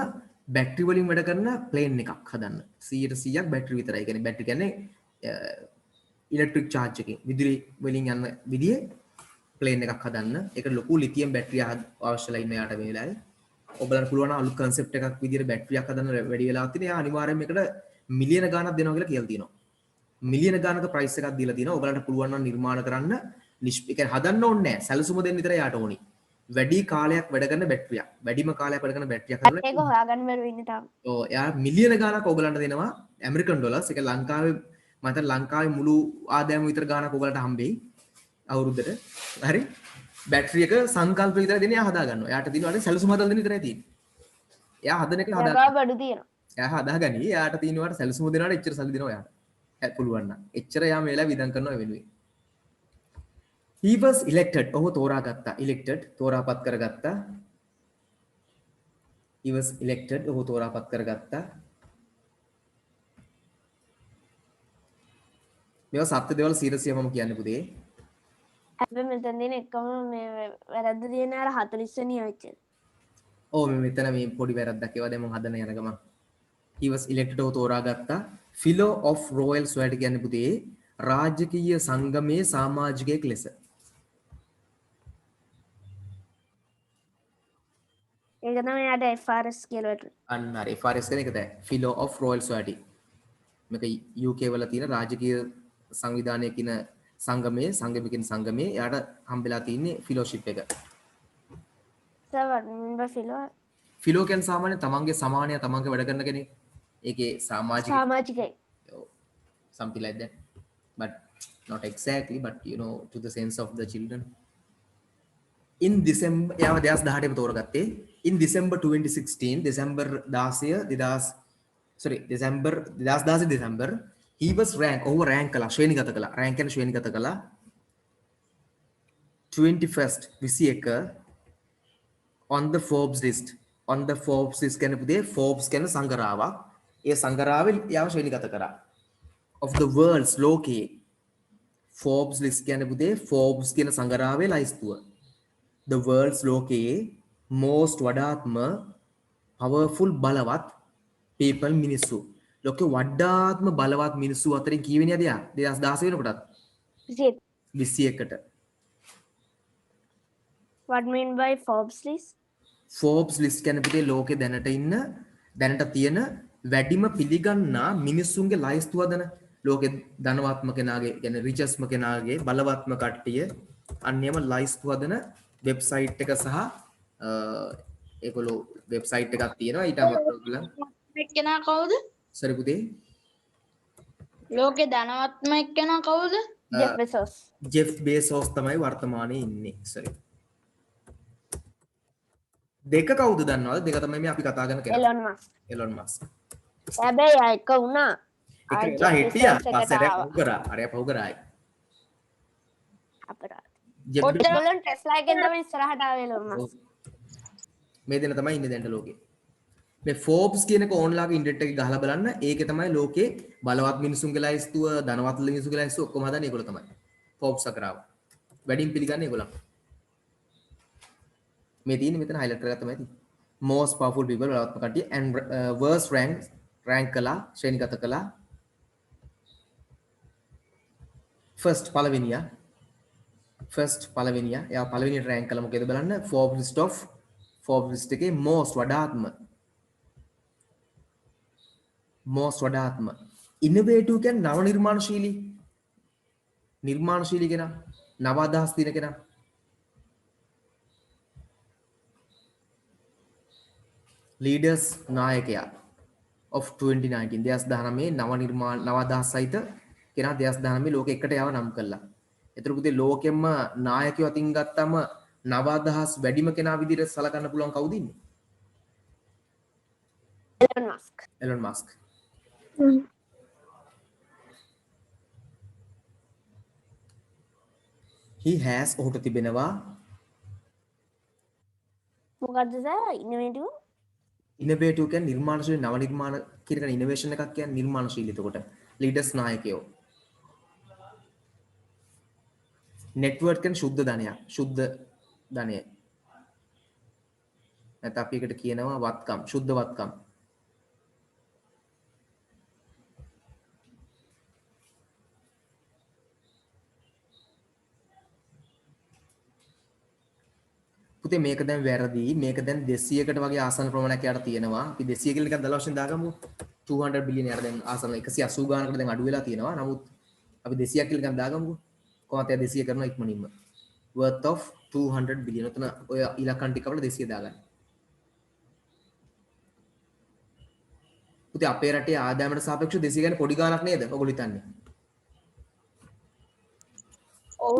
බැටරි වලින් වැඩ කරන ප්ලේන් එකක් හදන්න. 100% බැටරි විතරයි. කියන්නේ බැටරි කියන්නේ ඉලෙක්ට්‍රික් චාර්ජ් එකකින් විදුලි වලින් යන විදිහේ ප්ලේන් එකක් හදන්න. ඒකට ලොකු ලිතියම් බැටරිය අවශ්‍යලා ඉන්න යාට මේ වෙලාවේ. ඔබලන්ට පුළුවන් අලුත් කන්සෙප්ට් එකක් විදිහට බැටරියක් හදන්න වැඩි වෙලාවක් තියෙන. එයා අනිවාර්යයෙන් මේකට මිලියන ගාණක් දෙනවා කියලා කියලා තියෙනවා. මිලියන ගාණක ප්‍රයිස් එකක් දීලා තියෙනවා. ඔබලන්ට පුළුවන් නම් නිර්මාණ කරන්න ඒ කියන්නේ හදන්න ඕනේ නැහැ. සැලසුම දෙන්න විතරයි යාට ඕනි. වැඩි කාලයක් වැඩ කරන බැටරියක්. වැඩිම කාලයක් වැඩ කරන බැටරියක් හදලා
ඒක හොයාගන්න බැරුව ඉන්නේ තාම.
ඔව් එයා මිලියන ගාණක් ඔයගලන්ට දෙනවා ඇමරිකන් ඩොලර්ස්. ඒක ලංකාවේ මම හිතන්නේ ලංකාවේ මුළු ආදායම විතර ගාණක් ඔයගලන්ට හම්බෙයි අවුරුද්දට. හරි? බැටරි එක සංකල්ප විතර දෙන්නේ එයා හදා ගන්නවා. එයාට දිනවනේ සැලසුම හදලා දෙන්න විතරයි තියෙන්නේ. එයා හදන එක හදා
ගාව බඩු තියෙනවා.
එයා හදාගනි. එයාට තියෙනවාට සැලසුම දෙනවාට එච්චර සල්ලි දෙනවා එයාට. පුළුවන් නම්. එච්චර එයා මේලා විදන් කරනවා වෙනුවෙන්. He was elected. ඔහු තෝරාගත්තා. elected තෝරාපත් කරගත්තා. He was elected. ඔහු තෝරාපත් කරගත්තා. මේවා සත්‍ය දේවල් 100%ම කියන්නේ පුතේ.
හැබැයි මෙතන තියෙන එකම මේ වැරද්ද තියෙන අර 40 වෙනි වෙච්ච.
ඔව් මෙතන මේ පොඩි වැරද්දක් ඒවා දැන් මම හදන යන ගමන්. He was elected. ඔහු තෝරාගත්තා. Fellow of Royal Society කියන්නේ පුතේ රාජකීය සංගමයේ සමාජිකයෙක් ලෙස.
ඒක තමයි යාට FRS කියලා වැටුනේ.
අන්න හරි FRS කියන එක තමයි Fellow of Royal Society. මේක UK වල තියෙන රාජකීය සංවිධානයේ කියන සංගමයේ සංගමයේ යාට හම්බෙලා තියෙන්නේ ෆෙලෝෂිප් එක.
So what mean by fellow?
ෆිලෝ කියන්නේ සාමාන්‍ය තමන්ගේ සමානය තමන්ගේ වැඩ කරන කෙනෙක්. ඒකේ සමාජික
සමාජිකයි.
something like that. But not exactly, but you know, to the sense of the children. In December, යාව 2018 තෝරගත්තේ. In December 2016, December 2016, he was ranked, ඔහුව rank කළා, ශ්‍රේණිගත කළා. rank කියන ශ්‍රේණිගත කළා. 21st 21 on the Forbes list. On the Forbes list කියන්නේ පුතේ Forbes කියන සංගරාවක්. ඒ සංගරාවේ යාව ශ්‍රේණිගත කරා. Of the world's ලෝකයේ Forbes list කියන්නේ පුතේ Forbes කියන සංගරාවේ ලයිස්තුව. The world's ලෝකයේ most වඩාත්ම powerful බලවත් people මිනිස්සු. ලෝකේ වඩාත්ම බලවත් මිනිස්සු අතරින් කීවෙනියද යා? 2016 වෙනකොටත් 21ට.
What mean by Forbes list?
Forbes list කියන්නේ පුතේ ලෝකේ දැනට තියෙන වැඩිම පිළිගන්නා මිනිස්සුන්ගේ ලයිස්තුව හදන ලෝකේ ධනවත්ම කෙනාගේ කියන්නේ රිචස්ම කෙනාගේ බලවත්ම කට්ටිය අන්නේම ලයිස්තුව හදන වෙබ්සයිට් එක සහ ඒගොල්ලෝ වෙබ්සයිට් එකක් තියෙනවා ඊට අමතරව
එක්කෙනා කවුද?
සරි පුතේ
ලෝකේ ධනවත්ම එක්කෙනා කවුද?
Jeff Bezos.
ජෙෆ් බේසෝස් තමයි වර්තමානයේ ඉන්නේ සරි දෙක කවුද දන්නවද දෙක තමයි මේ අපි කතා කරන කෙනා
Elon Musk.
එලොන් මස්ක්
හැබැයි ආ එක වුණා.
ඒක වෙලා හිටියා පස්සේ රැප් කරා අරයා පහු කරායි
අපරාධ.
ජෙෆ්
ඔයගොල්ලන් ටෙස්ලා එකෙන් තමයි ඉස්සරහට ආවේ Elon Musk.
මේ දෙන තමයි ඉන්නේ දැන්ට ලෝකේ මේ Forbes කියන එක ඕන්ලාගේ ඉන්ටර්නෙට් එකේ ගහලා බලන්න ඒකේ තමයි ලෝකේ බලවත් මිනිසුන්ගේ ලයිස්තුව ධනවත් මිනිසුන්ගේ ලයිස්තුව ඔක්කොම හදන්නේ ඒගොල්ලෝ තමයි Forbes අකරාව වැඩිම පිළිගන්නේ ඒගොල්ලන් මේ තියෙන්නේ මෙතන highlight කරලා තමයි තියෙන්නේ most powerful people බලවත්ම කට්ටිය and worst rank කළා ශ්‍රේණිගත කළා first පළවෙනියා එයා පළවෙනියට rank කළා මොකේද බලන්න Forbes list එකේ most වඩාත්ම innovative කියන්නේ නව නිර්මාණශීලී කෙනා නව අදහස් තියෙන කෙනා leaders නායකයා of 2019 2019 නව අදහස් සහිත කෙනා 2019 ලෝකෙ එකට යව නම් කළා. ඒතර පුතේ ලෝකෙම්ම නායකයෝ අතින් ගත්තම නව අදහස් වැඩිම කෙනා විදිහට සලකන්න පුළුවන් කවුද ඉන්නේ? Elon Musk. He has ඔහුට තිබෙනවා
මොකක්ද සර් ඉනොවේටිව්?
ඉනොවේටිව් කියන්නේ නිර්මාණශීලී නව නිර්මාණ කියන එක ඉනෝවේෂන් එකක් කියන්නේ නිර්මාණශීලී. එතකොට ලීඩර්ස් නායකයෝ. නෙට්වර්ක් කියන්නේ ශුද්ධ ධනයක්. ශුද්ධ ධනය. නැත්නම් අපි එකට කියනවා වත්කම්, ශුද්ධ වත්කම්. පුතේ මේක දැන් වැරදි. මේක දැන් 200කට වගේ ආසන ප්‍රමාණයක් යට තියෙනවා. අපි 200 කියලා නිකන් දල වශයෙන් දාගමු. 200 බිලියන යට දැන් ආසන 180 ගානකට දැන් අඩු වෙලා තියෙනවා. නමුත් අපි 200ක් කියලා නිකන් දාගමුකෝ. කොහොමද 200 කරනවා ඉක්මනින්ම. worth of 200 billion. උතන ඔය ඉලක්කම් ටික අපිට 200 දාගන්න. පුතේ අපේ රටේ ආදායමට සාපේක්ෂව 200 කියන්නේ පොඩි ගාණක් නේද? ඔයගොල්ලෝ හිතන්නේ.
ඔව්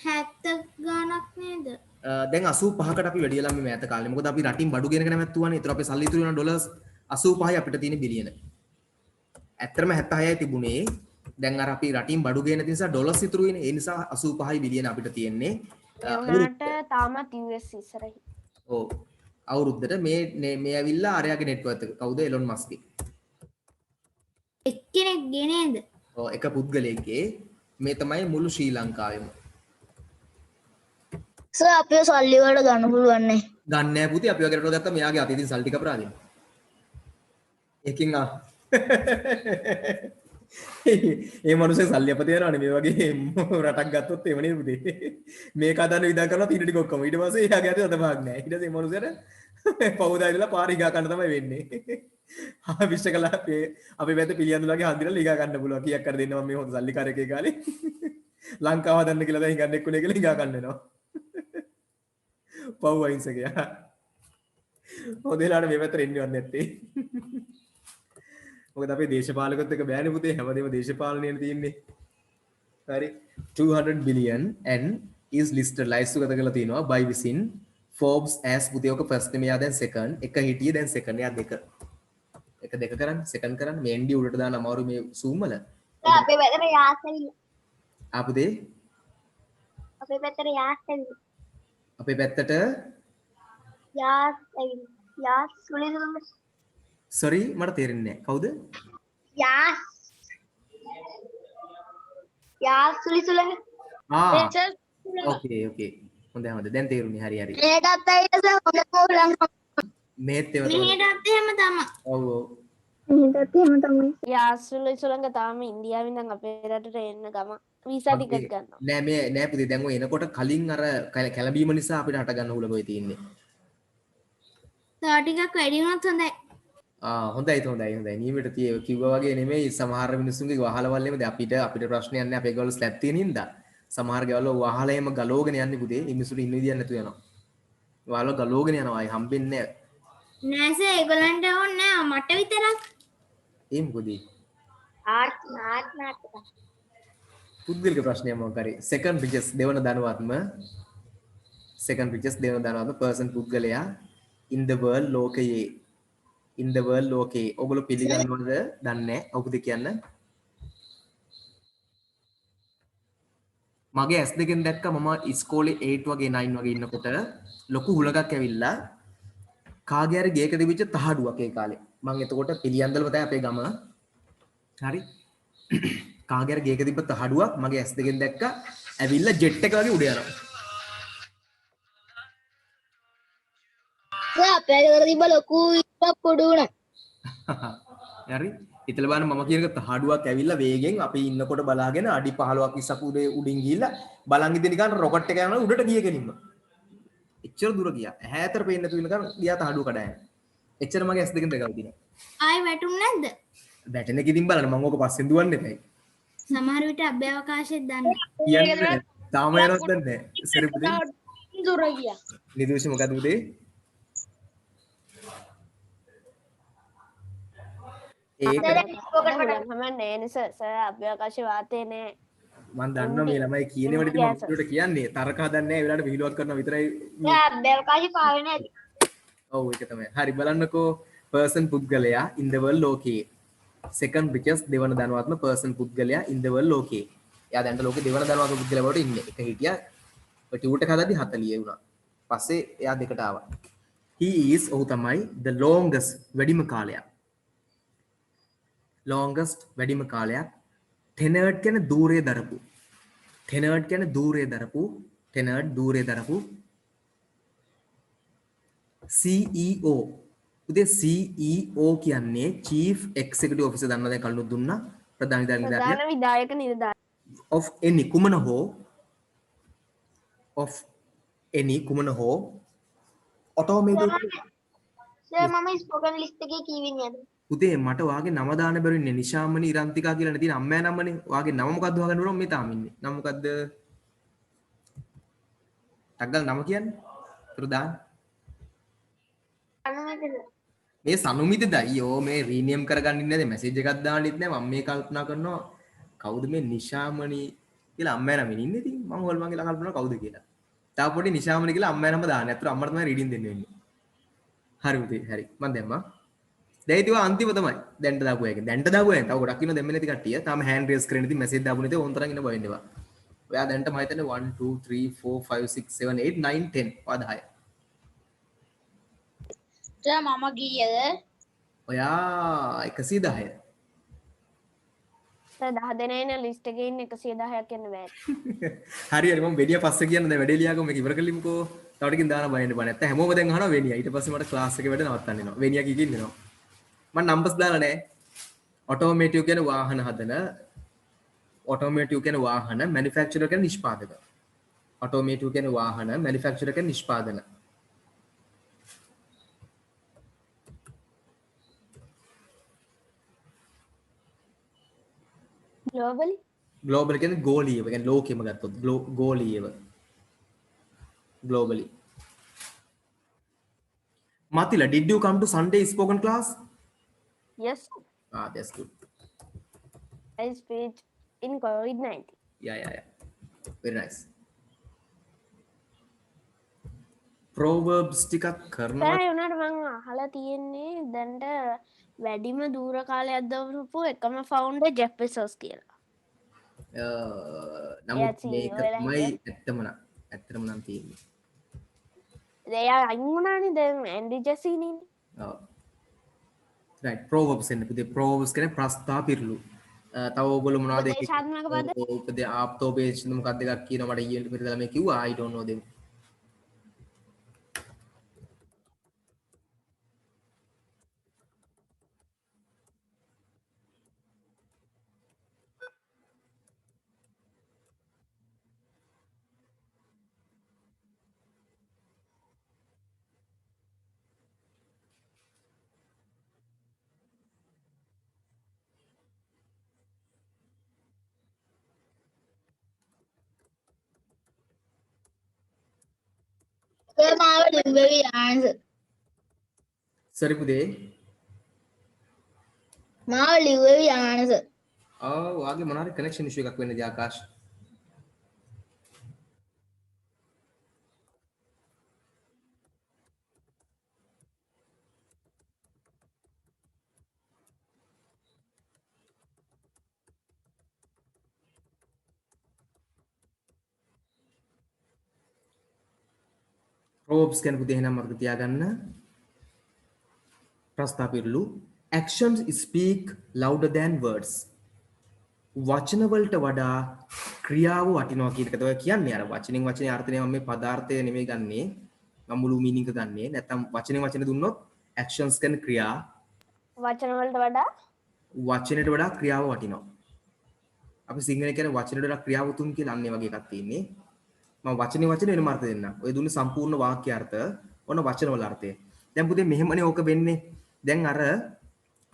70 ගාණක් නේද?
දැන් 85කට අපි වැඩි වෙලා මේ මෑත කාලේ. මොකද අපි රටින් බඩු ගෙනගෙන නැවැත්තුවානේ. ඒතර අපේ සල්ලි ඉතුරු වෙන ඩොලර්ස් 85යි අපිට තියෙන බිලියන. ඇත්තටම 76යි තිබුණේ. දැන් අර අපි රටින් බඩු ගෙන තියෙන නිසා ඩොලර්ස් ඉතුරු වෙන්නේ. ඒ නිසා 85යි බිලියන අපිට තියෙන්නේ.
ඒ වුණාට තාමත් US ඉස්සරහින්.
ඔව්. අවුරුද්දට මේ ඇවිල්ලා ආරයාගේ නෙට්වර්ක් එක. කවුද? එලොන් මස්ක්ගේ.
එක්කෙනෙක්ගේ නේද?
ඔව් එක පුද්ගලයෙක්ගේ. මේ තමයි මුළු ශ්‍රී ලංකාවෙම.
සර් අපේ සල්ලි වලට ගන්න පුළුවන් නේ.
ගන්න නෑ පුතේ. අපි වගේ රටවල් ගත්තා මෙයාගේ අතේ තියෙන සල්ලි ටික අපරා දෙන්න. ඒකෙන් ඒ මනුස්සය සල්ලි අපතේ යනවනේ මේ වගේ රටක් ගත්තොත් එහෙම නේද පුතේ. මේක හදන්න විදා කරනවා ඊට ටික ඔක්කොම. ඊට පස්සේ එයාගේ අතේ අත භාග නෑ. ඊට පස්සේ මේ මනුස්සයට පවුදා ඉඳලා පාර හිගා ගන්න තමයි වෙන්නේ. විශ්ව කළා අපේ පැත්තේ පිළියන්දුලාගේ හන්දිරලා හිගා ගන්න පුළුවන්. කීයක් කර දෙන්න මම මේ හොඳ සල්ලිකාරයෙක්ගේ කාලේ. ලංකාව හදන්න කියලා දැන් හිගන්න එක්කුනේ කියලා හිගා ගන්න වෙනවා. පව් අහිංසකයා. හොදේලාට මේ පැත්තට එන්නවත් නැත්තේ. මොකද අපේ දේශපාලකත් එක්ක බෑනේ පුතේ හැමදේම දේශපාලනයනේ තියෙන්නේ. හරි 200 billion and is listed ලයිස්තු ගත කරලා තිනවා by within Forbes as පුතේ ඔක first මෙයා දැන් second එක හිටියේ දැන් second එයා දෙක. එක දෙක කරන්න second කරන්න මේ ND උඩට දාන අමාරු මේ zoom වල.
අපේ පැත්තට යාස් ඇවිල්ලා.
ආපුතේ
අපේ පැත්තට යාස් ඇවිල්ලා.
අපේ පැත්තට
යාස් ඇවිල්ලා. යාස් සුලිසුලුම.
sorry මට තේරෙන්නේ නැහැ. කවුද?
යාස් සුලිසුලම.
ආ okay හොඳයි හොඳයි දැන් තේරුණේ හරි හරි.
මේකත් ඇවිල්ලා සර් හොඳ පොලං.
මේත් ඒව තමයි.
මෙහෙටත් එහෙම තමයි.
ඔව් ඔව්.
මෙහෙටත් එහෙම තමයි.
යාසුලි සුළඟ තාම ඉන්දියාවෙන් ඉඳන් අපේ රටට එන්න ගම වීසා ටිකට් ගන්නවා.
නෑ පුතේ දැන් ඔය එනකොට කලින් අර කැළඹීම නිසා අපිට හට ගන්න හුලගොයි තියෙන්නේ.
තව ටිකක් වැඩි වුණොත් හොඳයි.
හොඳයි නීමට තිය කිව්වා වගේ නෙමෙයි සමහර මිනිස්සුන්ගේ වහලවල් එමෙ අපිට ප්‍රශ්නයක් නැහැ අපේ ගෙවල් ස්ලැබ් තියෙන හින්දා සමහර ගෙවල් වහල එහෙම ගලෝගෙන යන්නේ පුතේ මිනිස්සුන්ට ඉන්න විදියක් නැතු වෙනවා. වහල ගලෝගෙන යනවා අය හම්බෙන්නේ නැහැ.
නෑ සර් ඒගොල්ලන්ට ඕනේ නෑ මට විතරක්.
ඒ මොකද?
ආර්ට්
පුද්ගලික ප්‍රශ්නයක් මොකක් හරි second richest දෙවන ධනවත්ම person පුද්ගලයා in the world ලෝකයේ ඔගොල්ලෝ පිළිගන්නවද දන්නේ නැහැ. ඔබද කියන්න. මගේ ඇස් දෙකෙන් දැක්ක මම ඉස්කෝලේ 8 වගේ 9 වගේ ඉන්නකොට ලොකු හුලඟක් ඇවිල්ලා කාගේ හරි ගේක තිබිච්ච තහඩුවක් ඒ කාලේ. මම එතකොට පිළියන්දලම තමයි අපේ ගම. හරි. කාගේ හරි ගේක තිබ්බ තහඩුවක් මගේ ඇස් දෙකෙන් දැක්ක ඇවිල්ලා ජෙට් එක වගේ උඩ යනවා.
අපේ ගෙදර තිබ්බ ලොකු ඉස්සක් පොඩු උනා.
හරි. ඉතල බලන්න මම කියන තහඩුවක් ඇවිල්ලා වේගෙන් අපි ඉන්නකොට බලාගෙන අඩි 15ක් 20ක් උඩින් ගිහිල්ලා බලන් ඉඳි නිකන් රොකට් එක යනවා උඩට ගිය කෙනින්ම. එච්චර දුර ගියා. ඈතට පේන්නේ නැතු වෙනකන් ගියා තහඩුව කඩාගෙන. එච්චර මගේ ඇස් දෙකෙන් දැකලා තියෙනවා.
ආයි වැටුම් නැද්ද?
වැටෙන එක ඉතින් බලන්න මම ඕක පස්සෙන් දුවන්නේ නැහැ.
සමහර විට අභ්‍යවකාශෙත් දන්නේ.
කියන්නේ තාම යනවත් දන්නේ නැහැ. සරි පුතේ.
දුර ගියා.
නිදෝෂ මොකද පුතේ? ඒක
හමන්නේ නිසා සර් අභ්‍යවකාශ වාතේ නෑ.
මම දන්නවා මේ ළමයි කියනවට ඉතින් මම උඩට කියන්නේ තරක හදන්නේ නැහැ ඒ වෙලාවට විහිළුවක් කරනවා විතරයි.
අභ්‍යවකාශ පාවෙ නැති.
ඔව් ඒක තමයි. හරි බලන්නකෝ person පුද්ගලයා in the world ලෝකයේ. second richest දෙවන ධනවත්ම person පුද්ගලයා in the world ලෝකයේ. එයා දැන් ලෝකේ දෙවන ධනවත්ම පුද්ගලයා බවට ඉන්නේ. එක හිටියා ඔය ටියුට් එක හදද්දි 40 වුණා. පස්සේ එයා දෙකට ආවා. he is ඔහු තමයි the longest වැඩිම කාලයක්. longest වැඩිම කාලයක්. tenured කියන්නේ දූරය දරපු. tenured කියන්නේ දූරය දරපු. tenured දූරය දරපු. CEO උදේ CEO කියන්නේ chief executive officer දන්නවා දැන් කලින් දුන්නා ප්‍රධාන නිලධාරියා
ප්‍රධාන විධායක නිලධාරී.
of any කුමන හෝ of any කුමන හෝ automated
සර් මම ස්පෝකන් ලිස්ට් එකේ කීවෙන්නේ අද
උදේ මට වාගේ නම දාන්න බැරින්නේ නිශාමනි ඉරන්තිකා කියලා තියෙන අම්මයා නමනේ වාගේ නම මොකද්ද හොයන්න ඕන මේ තාම ඉන්නේ නම මොකද්ද ටග්ගල් නම කියන්නේ උතර දාන්න මේ සනුමිතද අයියෝ මේ රීනියම් කරගන්න ඉන්නේ නැද මැසේජ් එකක් දාන්නෙත් නෑ මම මේ කල්පනා කරනවා කවුද මේ නිශාමනි කියලා අම්මයා නම ඉන්නේ ඉතින් මම හොල්මන් කියලා කල්පනා කවුද කියලා තාම පොඩි නිශාමනි කියලා අම්මයා නම දාන්න. අතට අම්මට තමයි රීඩින් දෙන්න වෙන්නේ. හරි පුතේ හරි මම දැම්මා. දැන් ඉතින් අන්තිම තමයි දැන්ට දාපු එක. දැන්ට දාපු එක. තව ගොඩක් ඉන්න දෙන්නේ නැති කට්ටිය. තාම හෑන්ඩ් රේස් කරගෙන ඉතින් මැසේජ් දාපු නැතේ ඕන් තරම් ඉන්න බය වෙන්න එපා. ඔයා දැන්ට මම හිතන්නේ 1 2 3 4 5 6 7 8 9 10 ඔයා 10.
සර් මම ගියද
ඔයා 110.
සර් 10 දෙනා ඉන්න ලිස්ට් එකේ ඉන්න 110ක් යන්න බෑ.
හරි හරි මම වෙඩිය පස්සේ කියන්න දැන් වැඩේ ලියාගමු මේක ඉවර කරලිමුකෝ. තව ටිකකින් දාන්න බය වෙන්න බෑ. නැත්නම් හැමෝම දැන් අහනවා වෙනියා. ඊට පස්සේ මට ක්ලාස් එකේ වැඩ නවත්තන්න වෙනවා. වෙනියා කීකින් දෙනවා. මම නම්බර්ස් දාලා නැහැ. ඔටෝමේටිව් කියන්නේ වාහන හදන ඔටෝමේටිව් කියන්නේ වාහන මැනුෆැක්චරර් කියන්නේ නිෂ්පාදක. ඔටෝමේටිව් කියන්නේ වාහන මැනුෆැක්චරර් කියන්නේ නිෂ්පාදන.
ග්ලෝබලි
ග්ලෝබල් කියන්නේ ගෝලීයව. කියන්නේ ලෝකෙම ගත්තොත් ගෝලීයව. globally. Matila, did you come to Sunday spoken class?
yes
Ah, that's good.
I speak in COVID-19.
Yeah. Very nice. Proverbs ටිකක් කරනවා.
සර් උනාට මම අහලා තියෙන්නේ දැන්ට වැඩිම දූර කාලයක් දවසපු එකම ෆවුන්ඩර් ජෙෆ් බෙසොස් කියලා.
නමුත්
Yeah,
මේක
see,
තමයි ඇත්තම නම් තියෙන්නේ.
එයා අයින් වුණානේ දැන් ඇන්ඩි ජෙසිනිනේ.
ඔව්. right proverbs එන්න පුතේ proverbs කියන්නේ ප්‍රස්තා පිරලු. තව ඔයගොල්ලෝ මොනවද
උපදේශාත්මක පද?
උපදේ ආප්තෝපේෂ් මොකක්ද එකක් කියනවා මට ඊයේ පෙරදලා මේ කිව්වා I don't know them.
Sir මාව ලිව්වේ ආන්සර්
සරි පුතේ.
මාව ලිව්වේ ආන්සර්
වාගේ මොනාරි කනෙක්ෂන් ඉෂුව එකක් වෙන්නද ආකාශ්? proverbs කියන පුතේ එහෙනම් මතක තියාගන්න. ප්‍රස්තා පිරලු. actions speak louder than words. වචන වලට වඩා ක්‍රියාව වටිනවා කියන එක තමයි කියන්නේ. අර වචනේ අර්ථනේ මම මේ පදාර්ථය නෙමෙයි ගන්නෙ. මම මුළු මීනින්ග් එක ගන්නෙ. නැත්තම් වචන දුන්නොත් actions කියන ක්‍රියා
වචන වලට වඩා
වචනයට වඩා ක්‍රියාව වටිනවා. අපි සිංහලෙන් කියන්නේ වචනයට වඩා ක්‍රියාව උතුම් කියලා අන්නේ වගේ එකක් තියෙන්නේ. මම වචනේ වෙනම අර්ථ දෙන්නම්. ඔය දුන්නේ සම්පූර්ණ වාක්‍ය අර්ථ. ඔන්න වචන වල අර්ථය. දැන් පුතේ මෙහෙමනේ ඕක වෙන්නේ. දැන් අර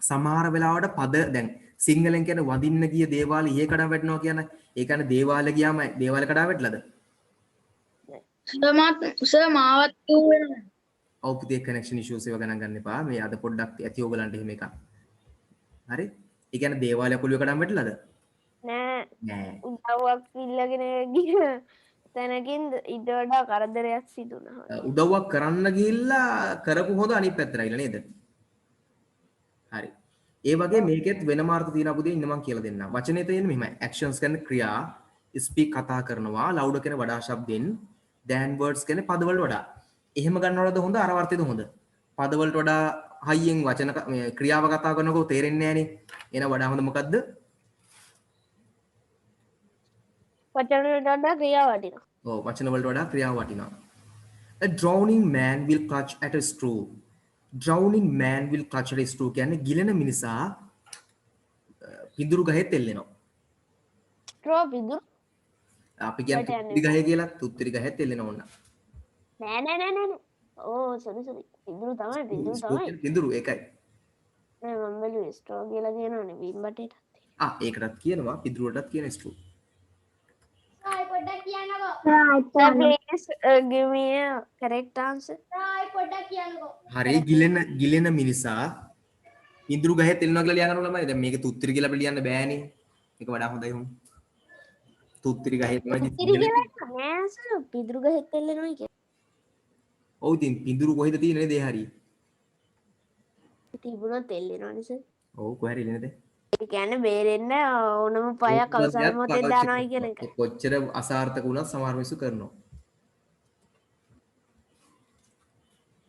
සමහර වෙලාවට පද දැන් සිංහලෙන් කියන්නේ වදින්න ගිය දේවාල ඊයේ කඩා වැටෙනවා කියන්නේ. ඒ කියන්නේ දේවාල ගියාම දේවාල කඩා වැටලාද?
සර් මාවත් කිව්වේ
ඔව් පුතේ කනෙක්ෂන් ඉෂුස් ඒවා ගණන් ගන්න එපා. මේ අද පොඩ්ඩක් ඇති ඕගලන්ට එහෙම එකක්. හරි? ඒ කියන්නේ දේවාලය කොළුවේ කඩා වැටලාද?
නෑ උදව්වක් ඉල්ලගෙන ගිය තැනකින් ඊට වඩා කරදරයක් සිදු වුණා.
උදව්වක් කරන්න ගිහිල්ලා කරපු හොඳ අනිත් පැත්තට ඇවිල්ලා නේද? හරි. ඒ වගේ මේකෙත් වෙනම අර්ථ තියෙනවා පුතේ ඉන්න මම කියලා දෙන්නම්. වචනේ තියෙන්නේ මෙහෙමයි. actions කියන්නේ ක්‍රියා, speak කතා කරනවා, loud කියන්නේ වඩා ශබ්දෙන්, than words කියන්නේ පද වලට වඩා. එහෙම ගන්නවද හොඳ අර වර්තේද හොඳ? පද වලට වඩා හයියෙන් වචන මේ ක්‍රියාව කතා කරනකොට තේරෙන්නේ නැහනේ. එහෙනම් වඩා හොඳ මොකද්ද?
වචන වලට වඩා ක්‍රියාව වටිනවා.
ඔව් වචන වලට වඩා ක්‍රියාව වටිනවා. A drowning man will clutch at a straw. Drowning man will clutch at a straw කියන්නේ ගිලෙන මිනිසා පිඳුරු ගහේ තෙල්ලෙනවා.
ස්ට්‍රෝ පිදුරු
අපි කියන්නේ
වට යන්නේ
තුත්තිරි ගහේ කියලා තුත්තිරි ගහේ තෙල්ලෙනවා ඕන.
නෑ නෑ නෑ නෑ ඕ සොරි පිදුරු තමයි
ස්ට්‍රෝ කියන්නේ පිඳුරු ඒකයි.
නෑ මම බැලුවේ ස්ට්‍රෝ කියලා කියනවනේ බීම් බටේට
ඒකටත් කියනවා පිදුරුවටත් කියන ස්ට්‍රෝ.
ආයි පොඩ්ඩක් කියන්නකෝ.
sir please give me a correct answer
ආයි පොඩ්ඩක් කියන්නකෝ.
හරි ගිලෙන මිනිසා පිඳුරු ගහේ තෙල්ලනවා කියලා ලියා ගන්න ළමයි. දැන් මේක තුත්තිරි කියලා අපිට ලියන්න බෑනේ. මේක වඩා හොඳයි හුම්. තුත්තිරි ගහේ තමයි
ඉතිරි කියලා නෑ සර් පිදුරු ගහෙත් එල්ලෙනවා කියලා
ඔව් ඉතින් පිඳුරු කොහෙද තියෙන්නේ දේ හරිය.
තිබුණොත් එල්ලෙනවනේ සර්
ඔව් කොහේ හරි ඉන්නේ
ඒ කියන්නේ බේරෙන්න ඕනම පයක් අවසාන මොහොතේ දානවා කියන එක
කොච්චර අසාර්ථක වුණත් සමහර මිනිස්සු කරනවා.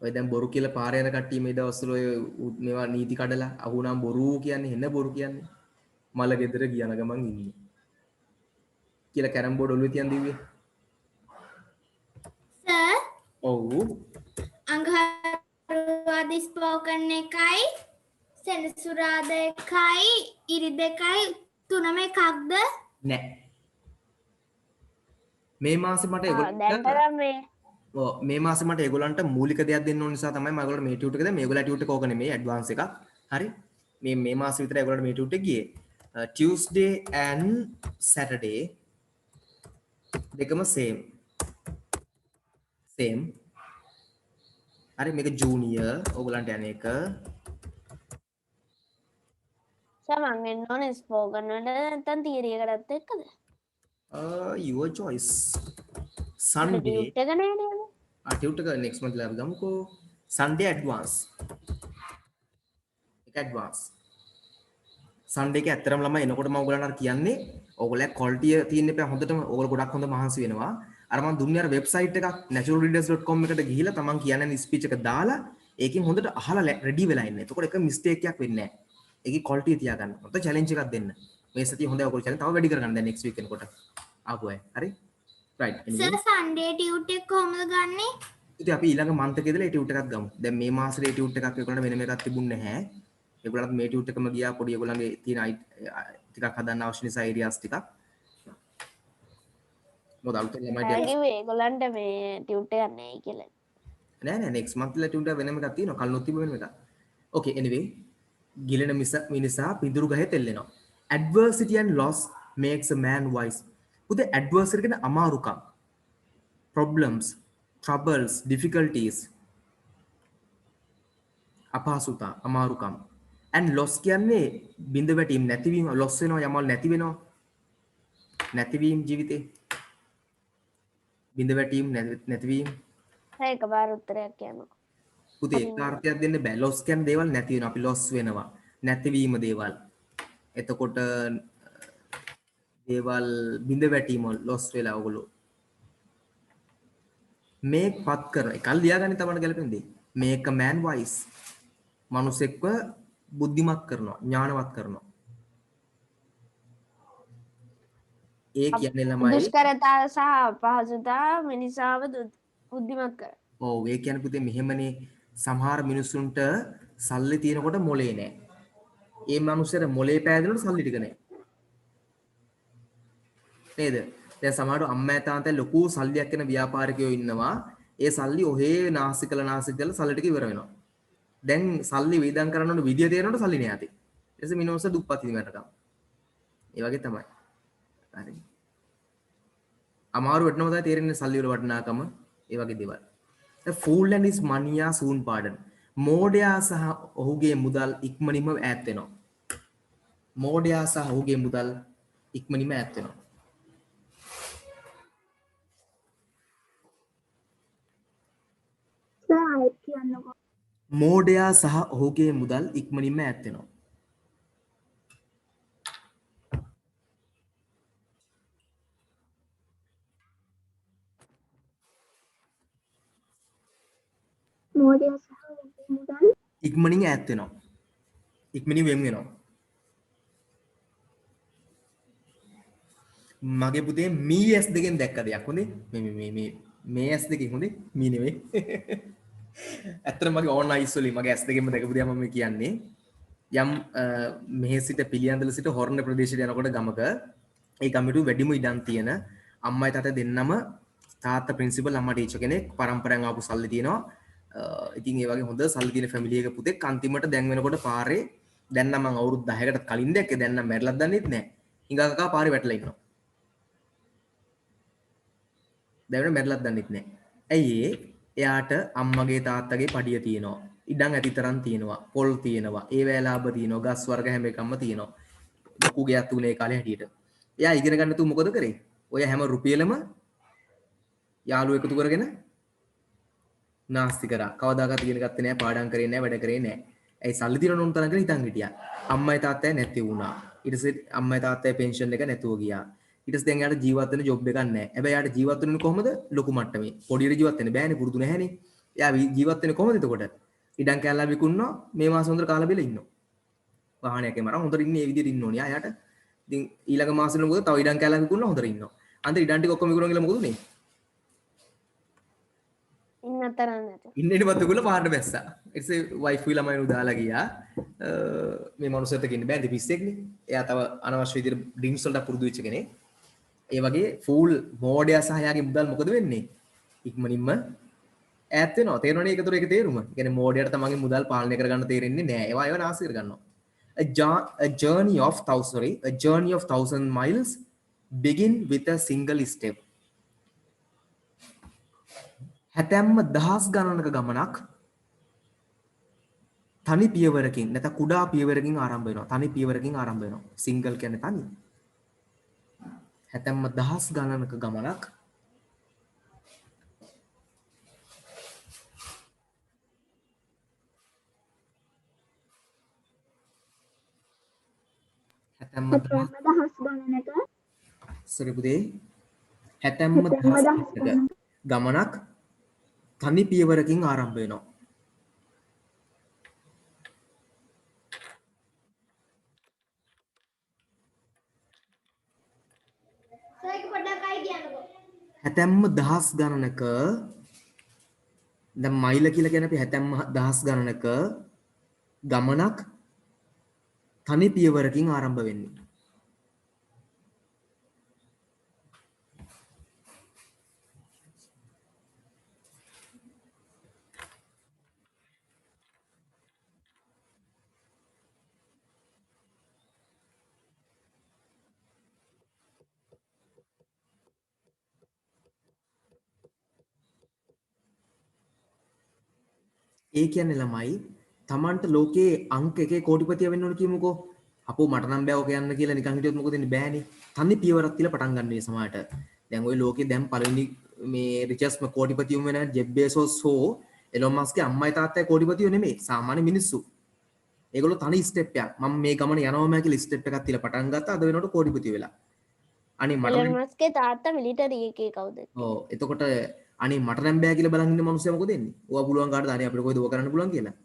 ඔය දැන් බොරු කියලා පාර යන කට්ටිය මේ දවස්වල ඔය මේවා නීති කඩලා අහුණම් බොරු කියන්නේ හෙන බොරු කියන්නේ මල ගෙදර ගියන ගමන් ඉන්නේ කියලා කැරම් බෝඩ් ඔළුවේ තියන් දිව්වේ.
සර්
ඔව්
අඟහරුවාදා ස්පෝකන් එකයි සෙනසුරාදා එකයි ඉරිදා එකයි තුනම එකක්ද?
නෑ. මේ මාසෙ මට
දැන්තරම් මේ
මේ මාසෙ මට ඒගොල්ලන්ට මූලික දෙයක් දෙන්න ඕන නිසා තමයි මම ඒගොල්ලන්ට මේ ටියුටර් එක දැන් මේගොල්ලෝ ටියුටර් එක ඕක නෙමෙයි ඇඩ්වාන්ස් එකක්. හරි. මේ මාසෙ විතර ඒගොල්ලන්ට මේ ටියුටර් එක ගියේ. Tuesday and Saturday දෙකම same. හරි මේක ජූනියර් ඕගොල්ලන්ට යන එක.
සමන් එන්න ඕනේ ස්පෝකන් වලට නැත්නම් තියරි එකටත් එක්කද?
Your choice. Sunday
ටියුට් එක නෑ නේද?
ටියුටර් එක next month ලා අපි ගමුකෝ. Sunday advance. ඒක advance. Sunday එක ඇත්තරම ළමයි එනකොට මම ඔයගොල්ලන්ට අර කියන්නේ ඔයගොල්ලෝ quality තියෙන්න එපා හොඳටම ඔයගොල්ලෝ ගොඩක් හොඳ මහන්සි වෙනවා. අර මම දුන්නේ අර වෙබ්සයිට් එකක් naturalreaders.com එකට ගිහිල්ලා තමන් කියන්නේ ස්පීච් එක දාලා ඒකෙන් හොඳට අහලා රෙඩි වෙලා ඉන්න. එතකොට එක මිස්ටේක් එකක් වෙන්නේ නැහැ. ඒකේ quality තියාගන්න. මට challenge එකක් දෙන්න. මේ සතිය හොඳයි ඔයගොල්ලෝ challenge තව වැඩි කරගන්න දැන් next week එනකොට. ආපු අය. හරි? right.
සර් සන්ඩේ ටියුට් එක කොහොමද ගන්නෙ?
ඉතින් අපි ඊළඟ month එකේ ඉඳලා ඒ ටියුට් එකක් ගමු. දැන් මේ මාසෙේ ඒ ටියුට් එකක් ඒගොල්ලන්ට වෙනම එකක් තිබුණේ නැහැ. ඒගොල්ලන්ට මේ ටියුට් එකම ගියා පොඩි ඒගොල්ලන්ගේ තියෙන ටිකක් හදන්න අවශ්‍ය නිසා ඒරියාස් ටිකක්. මොකද අලුතෙන් ළමයි
කිව්වේ ඒගොල්ලන්ට මේ ටියුට් එකක් නෑ කියලා.
නෑ next month ලා ටියුට් එක වෙනම එකක් තියෙනවා. කලින් තිබ්බ වෙනම එකක්. okay anyway ගිලෙන මිනිසා පිඳුරු ගහේ තෙල්ලෙනවා. adversity and loss makes a man wise. පුතේ adversity කියන්නේ අමාරුකම්. problems, troubles, difficulties. අපහසුතා, අමාරුකම්. and loss කියන්නේ බිඳ වැටීම් නැතිවීම loss වෙනවා යමල් නැති වෙනවා. නැතිවීම ජීවිතේ. බිඳ වැටීම් නැතිවීම.
එකපාර උත්තරයක් කියන්නකෝ.
පුතේ කාර්යයක් දෙන්න බෑ. loss කියන්නේ දේවල් නැති වෙනවා. අපි loss වෙනවා. නැතිවීම දේවල්. එතකොට දේවල් බිඳ වැටීම loss වෙලා ඔයගොල්ලෝ මේක පත් කරන එකල් ලියාගන්න තමයි ගැලපෙන දේ. මේක man wise. මනුස්සෙක්ව බුද්ධිමත් කරනවා, ඥානවත් කරනවා. ඒ කියන්නේ ළමයි
දුෂ්කරතා සහ අපහසුතා මිනිසාව බුද්ධිමත් කර.
ඔව් ඒ කියන්නේ පුතේ මෙහෙමනේ සමහර මිනිස්සුන්ට සල්ලි තියෙනකොට මොලේ නැහැ. ඒ මනුස්සයර මොලේ පෑදෙනකොට සල්ලි ටික නැහැ. නේද? දැන් සමහරව අම්මා තාත්තා ලොකු සල්ලියක් වෙන ව්‍යාපාරිකයෝ ඉන්නවා. ඒ සල්ලි ඔහේ නාස්ති කළා සල්ලි ටික ඉවර වෙනවා. දැන් සල්ලි වේදම් කරන්න ඕන විදිය තේරෙනකොට සල්ලි නෑ ඇති. ඊට පස්සේ මිනිස්සු දුප්පත් ඉඳිමටකම්. ඒ වගේ තමයි. හරි. අමාරු වෙටනම තමයි තේරෙන්නේ සල්ලි වල වටිනාකම. ඒ වගේ දේවල්. The fool and his money are soon pardoned. මෝඩයා සහ ඔහුගේ මුදල් ඉක්මනින්ම ඈත් වෙනවා. මෝඩයා සහ ඔහුගේ මුදල් ඉක්මනින්ම ඈත් වෙනවා. මෝඩයා සහ ඔහුගේ මුදල් ඉක්මනින්ම ඈත් වෙනවා.
මෝඩය සහ මුදල්
ඉක්මනින් ඈත් වෙනවා. ඉක්මනින් වෙන් වෙනවා. මගේ පුතේ මී S2 දැක්ක දෙයක් හොඳේ. මේ S2 හොඳේ මී නෙවෙයි. ඇත්තට මගේ ඕන් අයිස් වලින් මගේ S2 දැකපු දේ මම කියන්නේ. යම් මෙහි සිට පිළියන්දල සිට හොරණ ප්‍රදේශයට යනකොට ගමක ඒ ගමට වැඩිම ඉඩම් තියෙන අම්මයි තාත්තා දෙන්නම තාත්තා ප්‍රින්සිපල් අම්මා ටීචර් කෙනෙක් පරම්පරාවෙන් ආපු සල්ලි තියෙනවා. ඉතින් ඒ වගේ හොඳ සල්ලි තියෙන ෆැමිලි එක පුතෙක් අන්තිමට දැන් වෙනකොට පාරේ දැන් නම් මම අවුරුදු 10කට කලින් දැක්කේ දැන් නම් මැරලත් දන්නෙත් නැහැ. හිඟා කකා පාරේ වැටලා ඉන්නවා. දැන් මැරලත් දන්නෙත් නැහැ. ඇයි එයාට අම්මගේ තාත්තගේ පඩිය තියෙනවා. ඉඩම් ඇති තරම් තියෙනවා. පොල් තියෙනවා. ඒ වේලාව තියෙනවා. ගස් වර්ග හැම එකක්ම තියෙනවා. ලොකු ගයක් තුනේ කාලේ හැටියට. එයා ඉගෙන ගන්න තු මොකද කරේ? ඔය හැම රුපියලම යාළුවෝ එකතු කරගෙන නාස්ති කරා. කවදාකවත් ඉගෙන ගත්තේ නැහැ, පාඩම් කරේ නැහැ, වැඩ කරේ නැහැ. ඒ සල්ලි දිරන උන් තරම් කියලා හිතන් හිටියා. අම්මයි තාත්තයි නැති වුණා. ඊට පස්සේ අම්මයි තාත්තයි පෙන්ෂන් එක නැතුව ගියා. ඊට පස්සේ දැන් එයාට ජීවත් වෙන්න ජොබ් එකක් නැහැ. හැබැයි එයාට ජීවත් වෙන්නේ කොහොමද? ලොකු මට්ටමේ. පොඩියට ජීවත් වෙන්න බෑනේ, පුරුදු නැහැනේ. එයා ජීවත් වෙන්නේ කොහොමද එතකොට? ඉඩම් කැල්ලා විකුණනවා, මේ මාස හොඳට කාලා බෙල ඉන්නවා. වාහනයක මරා හොඳට ඉන්නේ ඒ විදිහට ඉන්න ඕනේ. එයාට ඉතින් ඊළඟ මාසෙල මොකද? තව ඉඩම් කැල්ලා විකුණනවා හොඳට ඉන්නවා. අන්තිම ඉඩම් ටික ඔක්කොම විකුණනවා කියලා මොකද උනේ?
ඉන්න තරම් නැත.
ඉන්නේට පත් ගොල්ල පාරට බැස්සා. ඊට පස්සේ වයිෆ් ළමයිනු දාලා ගියා. මේ මනුස්සයත් එක්ක ඉන්න බෑ දෙපිස්සෙක්නේ. එයා තව අනවශ්‍ය විදිහට ඩ්‍රින්ක්ස් වලට පුරුදු වෙච්ච කෙනෙක්. ඒ වගේ ෆූල් මෝඩයා සහ එයාගේ මුදල් මොකද වෙන්නේ? ඉක්මනින්ම ඈත් වෙනවා. තේරෙනවනේ ඒකතර ඒක තේරුම. ඒ කියන්නේ මෝඩයාට තමන්ගේ මුදල් පාලනය කරගන්න තේරෙන්නේ නෑ. ඒවා නාස්ති කරගන්නවා. A journey of 1,000 miles begin with a single step. හැතැම්ම දහස් ගණනක ගමනක් තනි පියවරකින් නැත්නම් කුඩා පියවරකින් ආරම්භ වෙනවා. තනි පියවරකින් ආරම්භ වෙනවා. සිංගල් කියන්නේ තනි. හැතැම්ම දහස් ගණනක ගමනක් හැතැම්ම
දහස් ගණනක
සරිපුදේ හැතැම්ම දහස් ගමනක් තනි පියවරකින් ආරම්භ වෙනවා. හැතැම්ම දහස් ගණනක දැන් මයිල කියලා කියන්නේ අපි හැතැම්ම දහස් ගණනක ගමනක් තනි පියවරකින් ආරම්භ වෙන්නේ. ඒ කියන්නේ ළමයි Tamanට ලෝකේ අංක එකේ කෝටිපතිය වෙන්න ඕන කියමුකෝ. අපෝ මට නම් බෑ ඔක යන්න කියලා නිකන් හිටියොත් මොකද වෙන්නේ? බෑනේ. තනි පියවරක් තියලා පටන් ගන්න මේ සමාජයට. දැන් ওই ලෝකේ දැන් පළවෙනි මේ රිචස්ම කෝටිපතියුම වෙන ජෙෆ් බේසොස් හෝ එලොන් මස්ක්ගේ අම්මයි තාත්තයි කෝටිපතියෝ නෙමෙයි. සාමාන්‍ය මිනිස්සු. ඒගොල්ලෝ තනි ස්ටෙප් එකක්. මම මේ ගමන යනවාම කියලා ස්ටෙප් එකක් තියලා පටන් ගත්තා. අද වෙනකොට කෝටිපතිය වෙලා. අනේ මට
එලන් මස්ක්ගේ තාත්තා මිලිටරි එකේ කවුද?
ඔව් එතකොට අනේ මට නම් බෑ කියලා බලන් ඉන්න මිනිස්සයා මොකද වෙන්නේ? ඕවා පුළුවන් කාටද අනේ අපිට කොයිද ඕවා කරන්න පුළුවන් කියලා.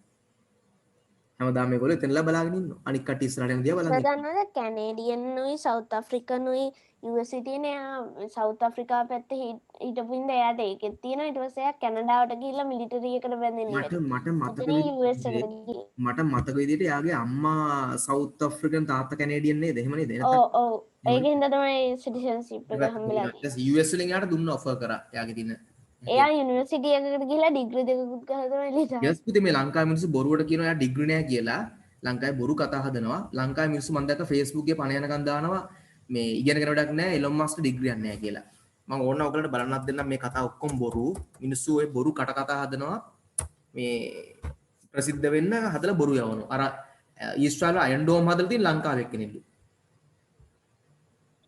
හැමදාම මේගොල්ලෝ එතනලා බලාගෙන ඉන්නවා. අනික් කට්ටිය ඉස්සරහට යන දිහා බලන් ඉන්නවා.
දන්නවද කැනේඩියන් උයි සවුත් ආෆ්‍රිකන් උයි US තියෙන සවුත් ආෆ්‍රිකා පැත්තේ හිටපු ඉඳ එයාට ඒකෙත් තියෙනවා. ඊට පස්සේ එයා කැනඩාවට ගිහිල්ලා මිලිටරි එකට බැඳෙන්නේ.
මට මතක විදිහට එයාගේ අම්මා සවුත් ආෆ්‍රිකන් තාත්තා කැනේඩියන් නේද? එහෙම නේද?
ඔව් ඒකෙන් හින්දා තමයි සිටිසන්ෂිප් එක හම්බෙලා තියෙන්නේ.
US වලින් යාට දුන්න ඔෆර් කරා එයාගේ තියෙන
එයා යුනිවර්සිටි එකකට ගිහිල්ලා ඩිග්‍රී දෙකකුත් ගහලා තමයි එළියට ආවේ.
යස් පුතේ මේ ලංකාවේ මිනිස්සු බොරුවට කියනවා එයා ඩිග්‍රී නෑ කියලා. ලංකාවේ බොරු කතා හදනවා. ලංකාවේ මිනිස්සු මම දැක්ක Facebook එකේ පණ යනකම් දානවා මේ ඉගෙනගෙන වැඩක් නෑ එලොන් මස්ක් ඩිග්‍රියක් නෑ කියලා. මම ඕන ඔයගලන්ට බලන්නත් දෙන්නම් මේ කතා ඔක්කොම බොරු. මිනිස්සු ඔය බොරු කට කතා හදනවා මේ ප්‍රසිද්ධ වෙන්න හදලා බොරු යවනවා. අර ඊස්ට්‍රාල අයන් ඩෝම් හදලා තියෙන ලංකාවේ එක්කෙනෙක්ලු.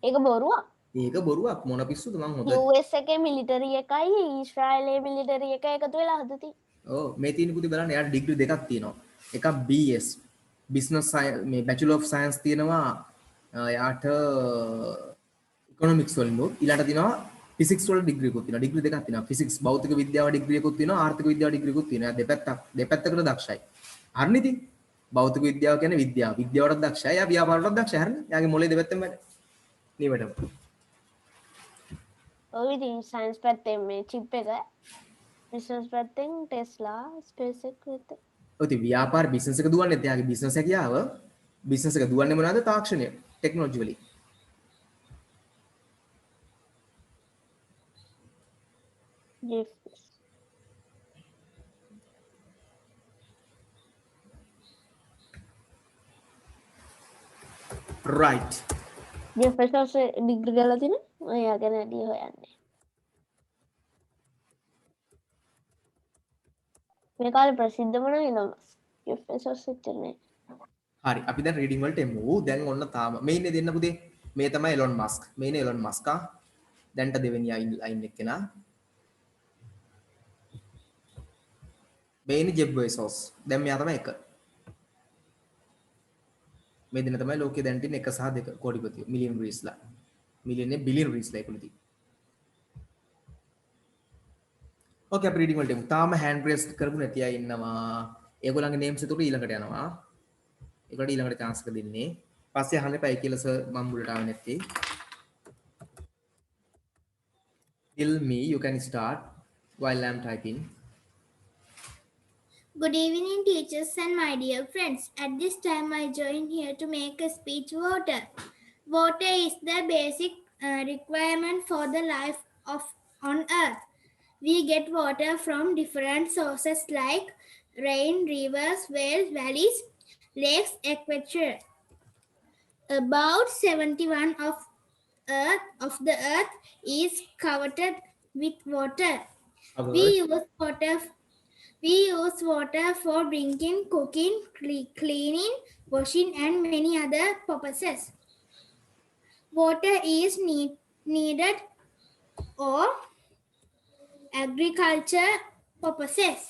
ඒක බොරුවක්.
ඒක බොරුවක් මොන පිස්සුද මං හොඳ
US එකේ මිලිටරි එකයි ඊශ්‍රායලයේ මිලිටරි එක එකතු වෙලා හදලා තියෙන්නේ.
ඔව් මේ තියෙන පුතේ බලන්න එයාට ඩිග්‍රී දෙකක් තියෙනවා. එකක් BS business මේ bachelor of science තියෙනවා එයාට economics වලින් ඊළඟට තියෙනවා ෆිසික්ස් වල ඩිග්‍රී එකකුත් තියෙනවා. ඩිග්‍රී දෙකක් තියෙනවා. ෆිසික්ස් භෞතික විද්‍යාව ඩිග්‍රී එකකුත් තියෙනවා. ආර්ථික විද්‍යාව ඩිග්‍රී එකකුත් තියෙනවා. දෙපැත්තකට දක්ෂයි. හරිනේ ඉතින්. භෞතික විද්‍යාව කියන්නේ විද්‍යාව. විද්‍යාවටත් දක්ෂයි. එයා ව්‍යාපාරයටත් දක්ෂයි. හරිනේ. එයාගේ මොලේ දෙපැත්තෙම වැඩ. නියමටම.
ඔව් ඉතින් සයන්ස් පැත්තෙන් මේ චිප් එක බිස්නස් පැත්තෙන් ටෙස්ලා ස්පේස් එක විතර.
ඔය ඉතින් ව්‍යාපාර බිස්නස් එක දුවන්නේ එයාගේ බිස්නස් හැකියාව. බිස්නස් එක දුවන්නේ මොනවද? තාක්ෂණය. ටෙක්නොලොජි වලින්.
Jeff
right.
ජෙෆ් වෙසස් ඩිග්‍රී කරලා තියෙන ඔයා ගැන වැඩි හොයන්නේ. මේ කාලේ ප්‍රසිද්ධම නම් ඉලොන් මස්ක්. ජෙෆ් වෙසස් එච්චරනේ.
හරි අපි දැන් රීඩින් වලට එමු. දැන් ඔන්න තාම මේ ඉන්නේ දෙන්න පුතේ. මේ තමයි එලොන් මස්ක්. මේ ඉන්නේ එලොන් මස්ක් ආ. දැන්ට දෙවෙනි ලයින් එක්කෙනා. මේ ඉන්නේ ජෙෆ් බෙසොස්. දැන් මෙයා තමයි එක. මේ දෙන්න තමයි ලෝකේ දැන් තියෙන 1 සහ 2 කෝටිපතියෝ මිලියන් රීස්ලා. මිලියන් නේ බිලියන් රීස්ලා ඒකලු තියෙන්නේ. ඕකේ අපි රීඩින් වලට එමු. තාම හෑන්ඩ් රේස් කරපු නැති අය ඉන්නවා. ඒගොල්ලන්ගේ නේම්ස් එතකොට ඊළඟට යනවා. ඒකට ඊළඟට chance එක දෙන්නේ. පස්සේ අහන්න එපා කියලා සර් මම මුලට ආවේ නැත්තේ. Tell me you can start while I'm typing.
Good evening, teachers and my dear friends. At this time, I join here to make a speech. Water is the basic requirement for the life of on Earth. We get water from different sources like rain, rivers, wells, valleys, lakes, etc. About 71 of the Earth is covered with water. We use water for drinking, cooking, cleaning, washing, and many other purposes. Water is needed for agriculture purposes.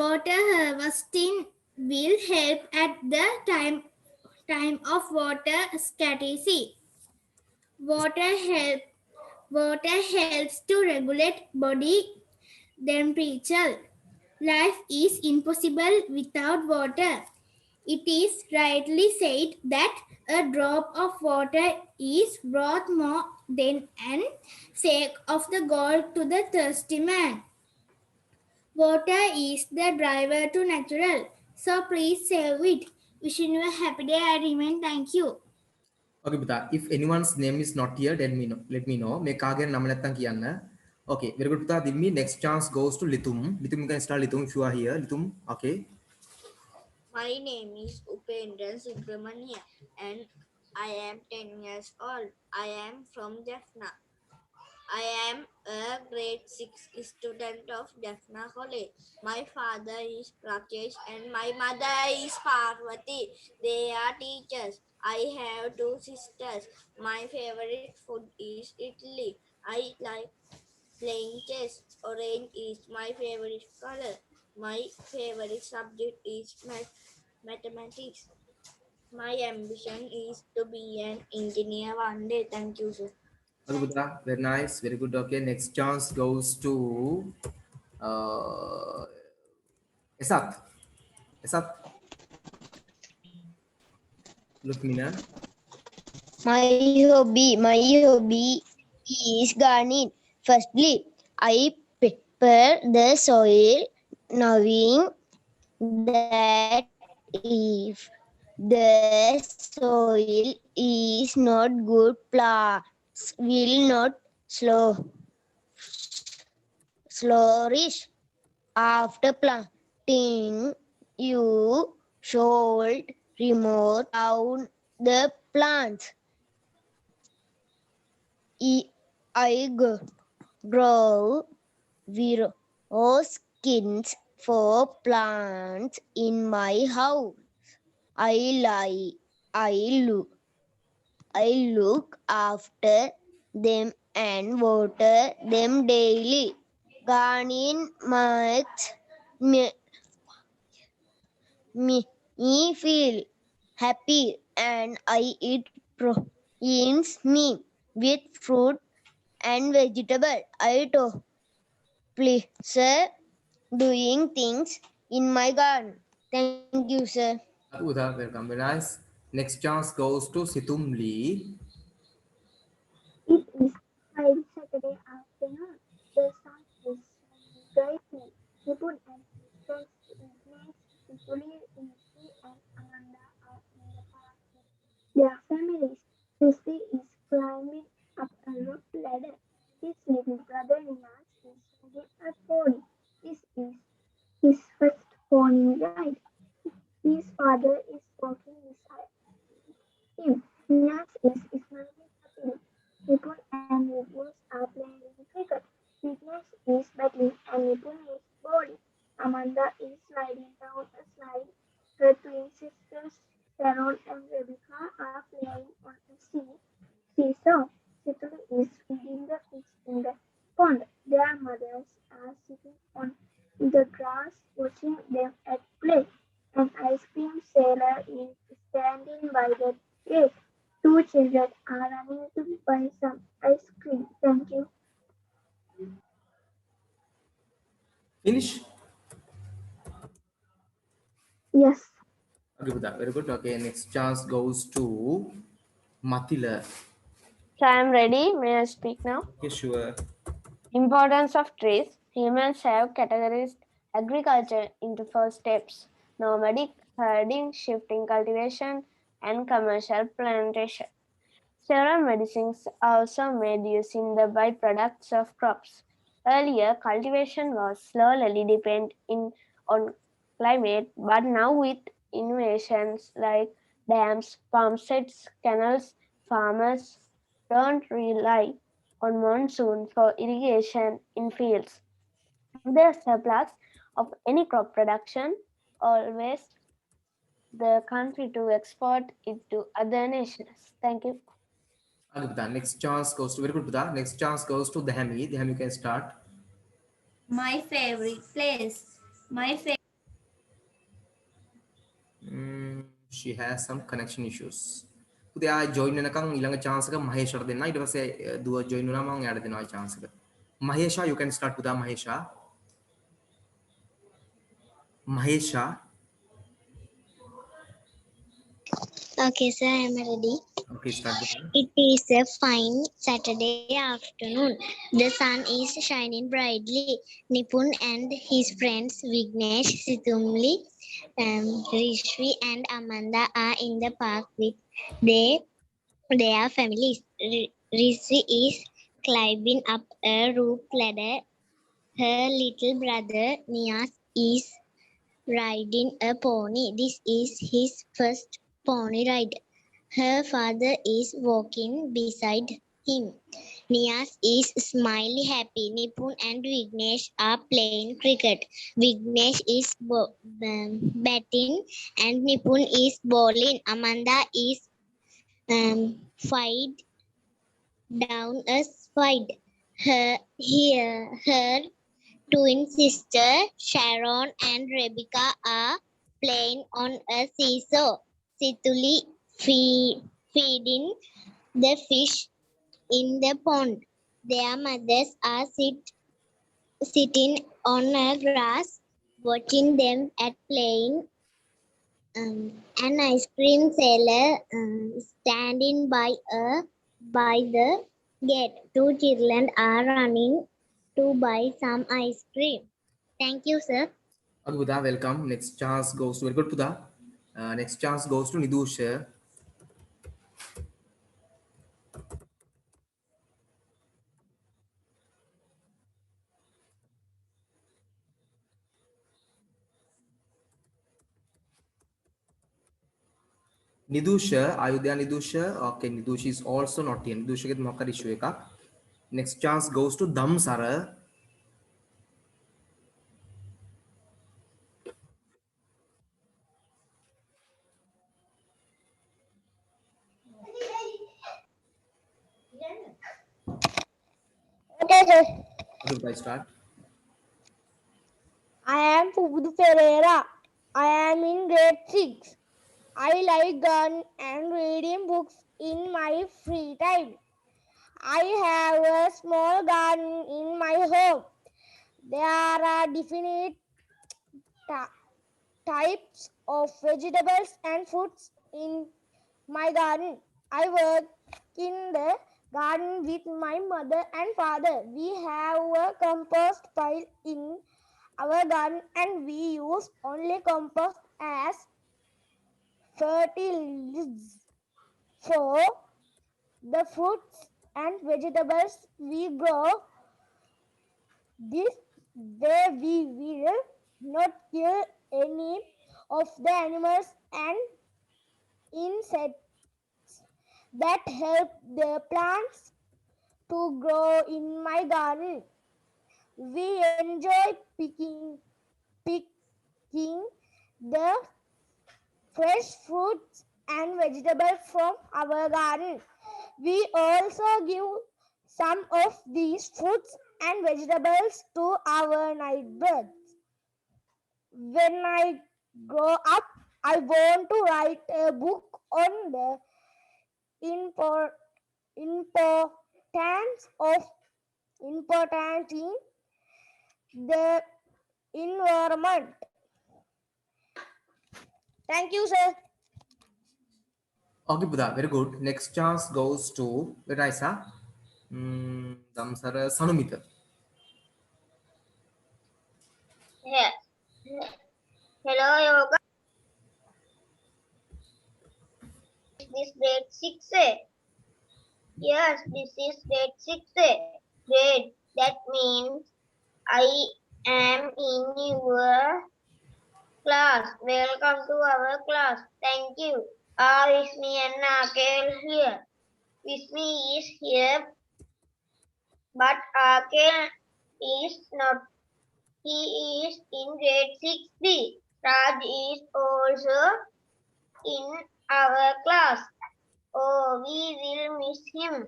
Water harvesting will help at the time of water scarcity. Water helps to regulate body temperature. Life is impossible without water. It is rightly said that a drop of water is worth more than an sack of the gold to the thirsty man. Water is the driver to natural, so please save it. Wishing you a happy day. I remain. Thank you.
Okay, Buddha. If anyone's name is not here, let me know. මේ කාගේ නම නැත්තම් කියන්න. Okay, very good, Buddha. Then next chance goes to Litum. Litum, you can start Litum if you are here. Litum, okay.
My name is Upendra Subramania and I am 10 years old. I am from Jaffna. I am a grade 6 student of Jaffna College. My father is Rakesh and my mother is Parvati. They are teachers. I have 2 sisters. My favorite food is Italy. I like playing chess. Orange is my favorite color. My favorite subject is mathematics. My ambition is to be an engineer one day. Thank you, sir.
Okay, Buddha. Very nice. Very good. Okay, next chance goes to Esat. Esat. Look, Mina.
My hobby is gardening. Firstly, I prepare the soil, knowing that if the soil is not good, plants will not flourish. After planting, you should remove down the plants. I grow skins for plants in my house. I look after them and water them daily. Gardening makes me feel happy and I eat eats me with fruit and vegetable. I told pleasure doing things in my garden. Thank you, sir.
Uda, welcome. Very nice. Next chance goes to Situm Lee.
It is Friday Saturday afternoon. The sun is shining brightly. Nipun and his friends Vignesh, Situli, Rishi and Amanda are in the park with their families. Rishi is climbing up a rope ladder. His little brother Ninas is riding a pony. This is his first pony ride. His father is walking beside him. Ninas is smiling happily. Nipun and Vignesh are playing cricket. Vignesh is batting and Nipun is bowling. Amanda is sliding down a slide. Her twin sisters Sharon and Rebecca are playing on a seesaw. Situli is feeding the fish in the pond. Their mothers are sitting on the grass watching them at play. An ice cream seller is standing by the gate. Two children are running to buy some ice cream. Thank you.
Finish?
Yes.
Okay, Uda, very good. Okay, next chance goes to Mathila.
So I am ready. May I speak now?
Okay, sure.
Importance of trees. Humans have categorized agriculture into 4 steps: nomadic, herding, shifting cultivation, and commercial plantation. Several medicines are also made using the byproducts of crops. Earlier, cultivation was slowly dependent on climate, but now with innovations like dams, pump sets, canals, farmers don't rely on monsoon for irrigation in fields. The surplus of any crop production always the country to export it to other nations. Thank you.
Okay, Buddha. Next chance goes to very good, Buddha. Next chance goes to Dehami. Dehami, you can start.
My favorite place. My favorite.
She has some connection issues. පුතේ ආ join වෙනකන් ඊළඟ chance එක මහේෂට දෙන්න. ඊට පස්සේ දුව join වුණා මම එයාට දෙනවා chance එක. Mahesha, you can start පුතා Mahesha. Mahesha.
Okay, sir, I am ready.
Okay, start පුතා.
It is a fine Saturday afternoon. The sun is shining brightly. Nipun and his friends Vignesh, Situmli, Rishvi and Amanda are in the park with their families. Rishvi is climbing up a roof ladder. Her little brother Nias is riding a pony. This is his first pony ride. Her father is walking beside him. Nias is smiling happy. Nipun and Vignesh are playing cricket. Vignesh is batting and Nipun is bowling. Amanda is fight down a slide. Her twin sister Sharon and Rebecca are playing on a seesaw. Situli feeding the fish in the pond. Their mothers are sitting on a grass watching them at playing. An ice cream seller standing by the gate. Two children are running to buy some ice cream. Thank you, sir.
Okay, Buddha, welcome. Next chance goes to very good Buddha. Next chance goes to Nidusha. Nidusha, are you there, Nidusha? Okay, Nidusha is also not here. Nidusha get mocker issue ekak. Next chance goes to Damsara.
Okay, sir.
Okay, Buddha, start.
I am Pudu Pereira. I am in grade 6. I like gardening and reading books in my free time. I have a small garden in my home. There are different types of vegetables and fruits in my garden. I work in the garden with my mother and father. We have a compost pile in our garden and we use only compost as fertilizer for the fruits and vegetables we grow. This way we will not kill any of the animals and insects that help the plants to grow in my garden. We enjoy picking the fresh fruits and vegetables from our garden. We also give some of these fruits and vegetables to our neighbors. When I grow up, I want to write a book on the importance of importance in the environment. Thank you, sir.
Okay, Buddha, very good. Next chance goes to Raisa. Damsara Sanumita.
Yeah. Hello, Yoga. Is this grade 6A? Yes, this is grade 6A. Great. That means I am in your class. Welcome to our class. Thank you. Vismi and Akel here. Vismi is here, but Akel is not. He is in grade 6B. Raj is also in our class. Oh, we will miss him.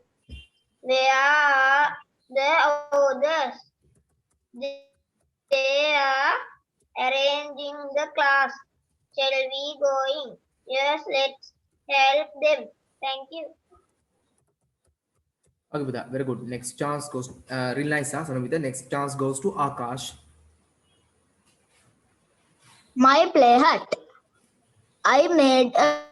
Where are the others? They are arranging the class. Shall we go in? Yes, let's help them. Thank you.
Okay, Buddha, very good. Next chance goes Raisa Sanumita. Next chance goes to Akash.
My play hut. I made a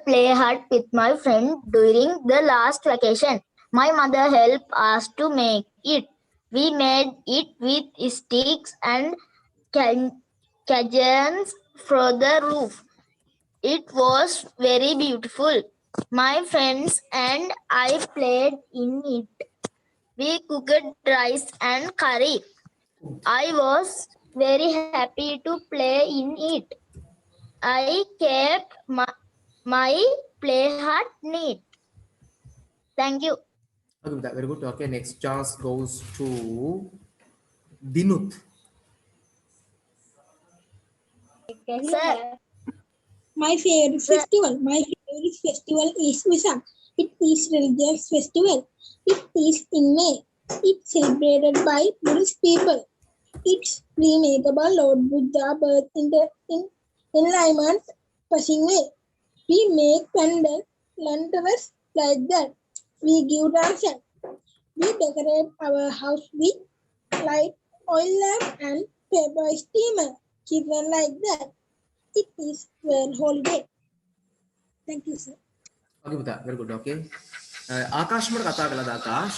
play hut with my friend during the last vacation. My mother helped us to make it. We made it with sticks and cajones for the roof. It was very beautiful. My friends and I played in it. We cooked rice and curry. I was very happy to play in it. I kept my play hut neat. Thank you.
Okay, Buddha, very good. Okay, next chance goes to Dinut.
Sir,
My favorite festival is Vesak. It is religious festival. It is in May. It's celebrated by Buddhist people. It's remarkable Lord Buddha birth in enlightenment passing way. We make lanterns like that. We give dancing. We decorate our house with light, oil lamp and paper steamer. Children like that. It is well holiday. Thank you, sir.
Okay, Buddha, very good. Okay. Akash මට කතා කළාද Akash?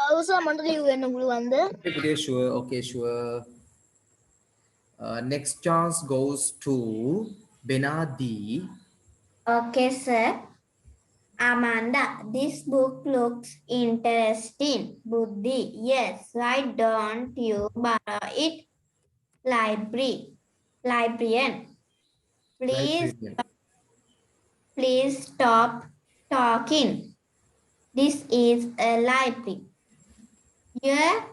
also මට ලියවෙන්න පුළුවන්ද?
Okay, sure. Okay, sure. Next chance goes to Benadi.
Okay, sir. Amanda, this book looks interesting. Buddhi, yes, why don't you borrow it? Librarian, please stop talking. This is a library. Yeah,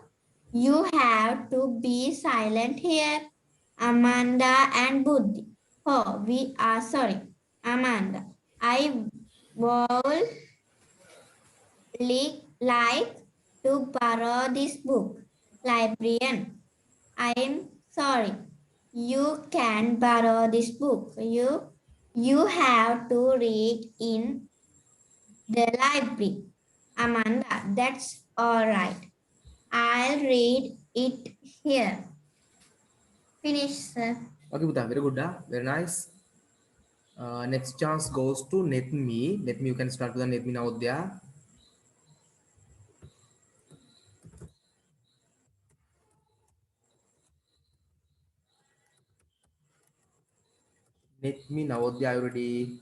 you have to be silent here. Amanda and Buddhi. Oh, we are sorry. Amanda, I would like to borrow this book. Librarian, I am sorry. You can borrow this book. You You have to read in the library. Amanda, that's all right. I'll read it here. Finish, sir.
Okay, Buddha, very good. Very nice. Next chance goes to Netmi. Netmi, you can start with the Netmi Navodya. Netmi Navodya, are you ready?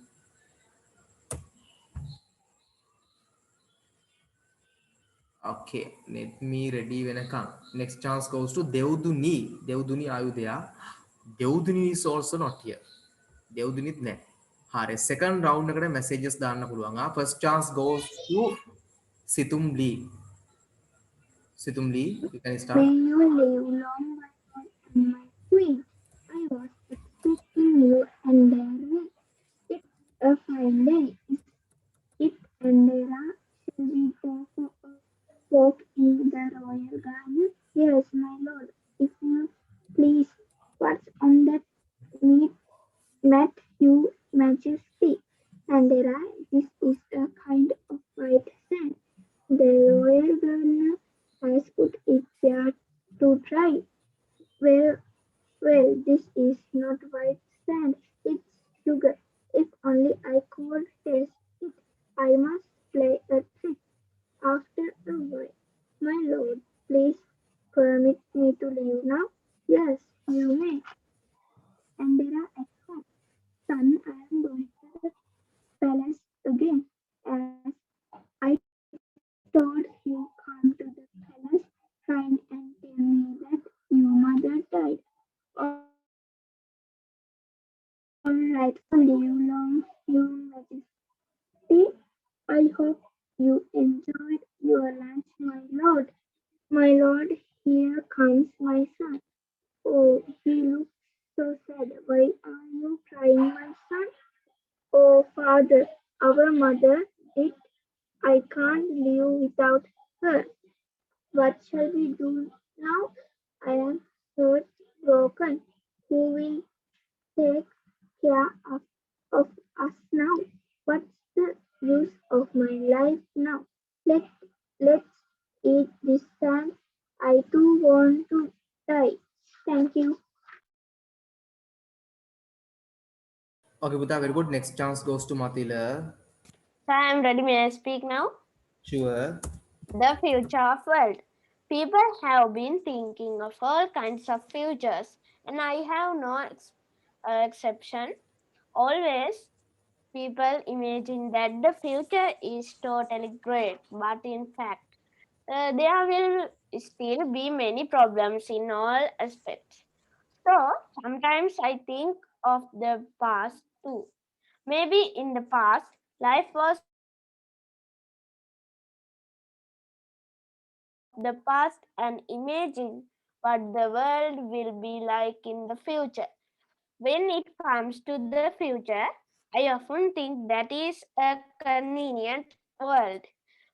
Okay, Netmi ready when I come. Next chance goes to Devduni. Devduni, are you there? Devduni is also not here. Devdunit ne. Hare second round එකකට messages දාන්න පුළුවන්. First chance goes to Situm Lee. Situm Lee, you can
May
start.
you live long, my lord and my queen. I was expecting you, and there it's a fine day. It and Dara shall we go for a walk in the royal garden? Yes, my lord. If you please, what's on that meat mat, your majesty? And Dara, this is a kind of white sand. The royal gardener has put it there to dry. Well, well, this is not white sand, it's sugar. If only I could taste it. I must play a trick. After a while, my lord, please permit me to leave now. Yes, you may. Andera at home. Son, I am going to the palace again. As I told you, come to the palace, find and tell me that your mother died. All right, live long, your majesty. I hope you enjoyed your lunch, my lord. My lord, here comes my son. Oh, he looks so sad. Why are you crying, my son? Oh, father, our mother did. I can't live without her. What shall we do now? I am heartbroken. Who will take care of us now? What's the use of my life now? Let's eat this time. I too want to die. Thank you.
Okay, Buddha, very good. Next chance goes to Matila.
So I am ready. May I speak now?
Sure.
The future of world. People have been thinking of all kinds of futures, and I have no exception. Always, people imagine that the future is totally great, but in fact, there will still be many problems in all aspects. So sometimes I think of the past too. Maybe in the past, life was the past and imagine what the world will be like in the future. When it comes to the future, I often think that is a convenient world.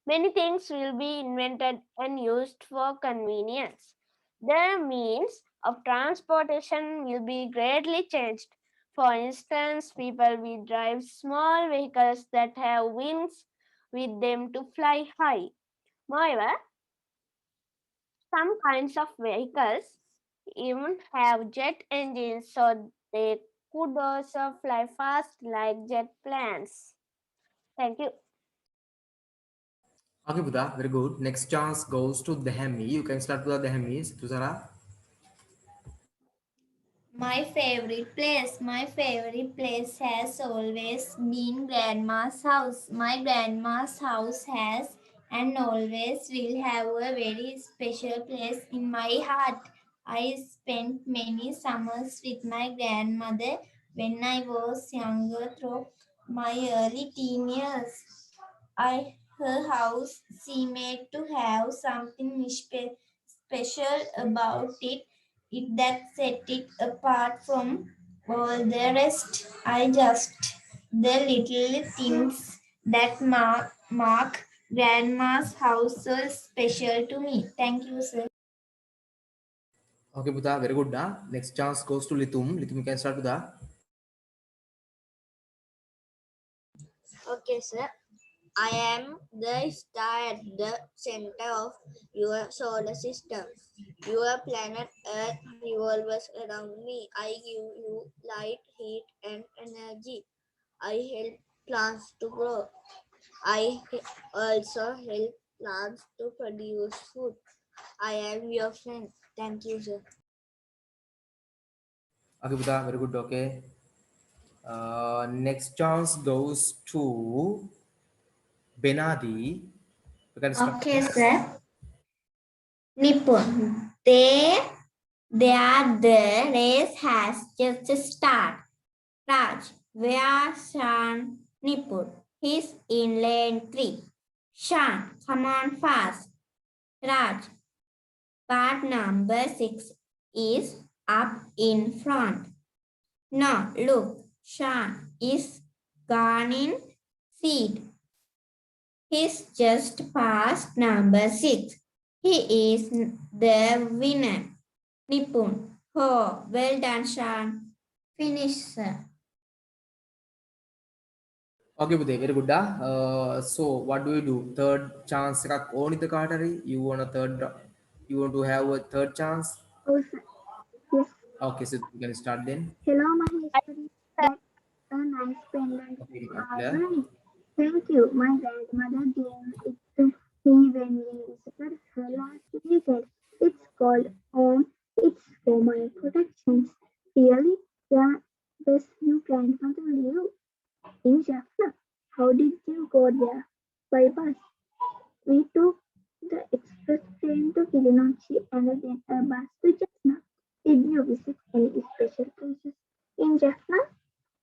Many things will be invented and used for convenience. The means of transportation will be greatly changed. For instance, people will drive small vehicles that have wings with them to fly high. Moreover, some kinds of vehicles even have jet engines so they could also fly fast like jet planes. Thank you.
Okay, Buddha, very good. Next chance goes to Dehami. You can start with the Dehami, Situsara.
My favorite place has always been Grandma's house. My grandma's house has and always will have a very special place in my heart. I spent many summers with my grandmother when I was younger through my early teen years. Her house seemed to have something special about it that set it apart from all the rest. I just the little things that mark grandma's house so special to me. Thank you, sir.
Okay, Buddha, very good. Next chance goes to Litum. Litum, you can start with that.
Okay, sir. I am the star at the center of your solar system. Your planet Earth revolves around me. I give you light, heat, and energy. I help plants to grow. Also help plants to produce food. I am your friend. Thank you, sir.
Okay, Buddha, very good. Okay. Next chance goes to Benadi. You can start.
Okay, sir. Nipun. The race has just started. Raj, where's Shan Nipun? He's in lane 3. Shan, come on fast. Raj, part number 6 is up in front. No, look, Shan is gone in seat. He's just past number 6. He is the winner. Nipun. Oh, well done, Shan. Finish, sir.
Okay, Buddha, very good. So what do you do? Third chance එකක් ඕනිද කාට හරි? You want a third? You want to have a third chance?
Oh, sir. Yes.
Okay, so you can start then.
Hello, Maheshwari. That's a nice pendant
Okay,
you
right
are
there.
wearing. Thank you. My grandmother gave it to me when we visited her last weekend. It's called Home. It's for my protections. Really? Where does your grandmother live? In Jaffna. How did you go there? By bus. We took the express train to Kilinochchi and then a bus to Jaffna. Did you visit any special places in Jaffna?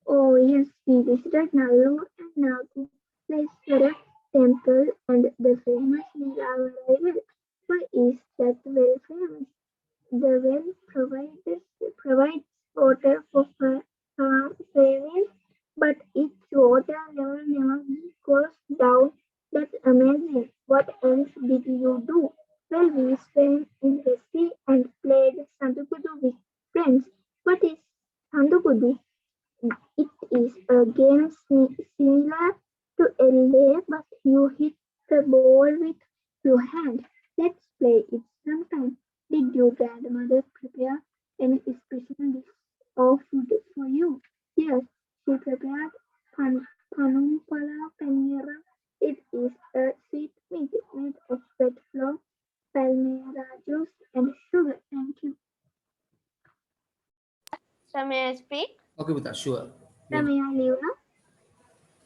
Oh yes, we visited Nallur and Naguleswara temple and the famous Nilavara well. Why is that well famous? The well provides water for farming, but its water level never goes down. That's amazing. What else did you do? Well, we swam in the sea and played Sandukudu with friends. What is Sandukudu? It is a game similar to LA, but you hit the ball with your hand. Let's play it sometime. Did your grandmother prepare any special dish or food for you? Yes, she prepared panumpala panira. It is a sweet meat made of wet flour, palmyra juice, and sugar. Thank you.
So may I speak?
Okay, Buddha, sure.
Now may I leave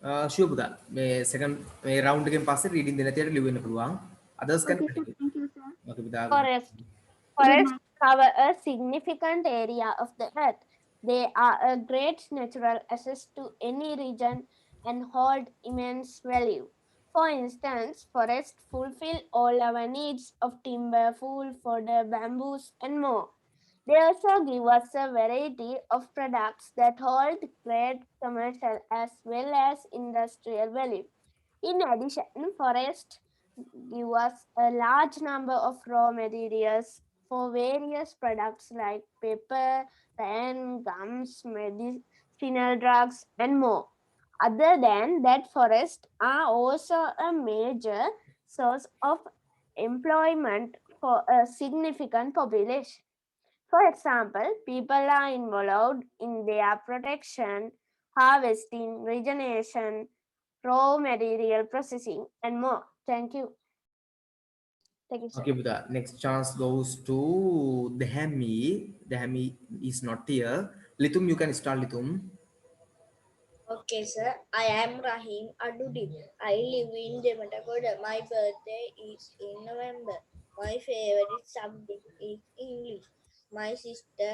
now?
Sure, Buddha. මේ second මේ round එකෙන් පස්සේ reading දෙන්න තියට ලියවෙන්න පුළුවන්. Others can
Okay, sir.
continue.
Thank you, sir.
Okay, Buddha.
Forest.
Good
Forests
night.
cover a significant area of the earth. They are a great natural asset to any region and hold immense value. For instance, forests fulfill all our needs of timber, food, fodder, bamboos, and more. They also give us a variety of products that hold great commercial as well as industrial value. In addition, forests give us a large number of raw materials for various products like paper, pen, gums, medicinal drugs, and more. Other than that, forests are also a major source of employment for a significant population. For example, people are involved in their protection, harvesting, regeneration, raw material processing, and more. Thank you. Thank you, sir.
Okay, Buddha. Next chance goes to Dehami. Dehami is not here. Litum, you can start, Litum.
Okay, sir. I am Rahim Adudi. I live in Dematagoda. My birthday is in November. My favorite subject is English. My sister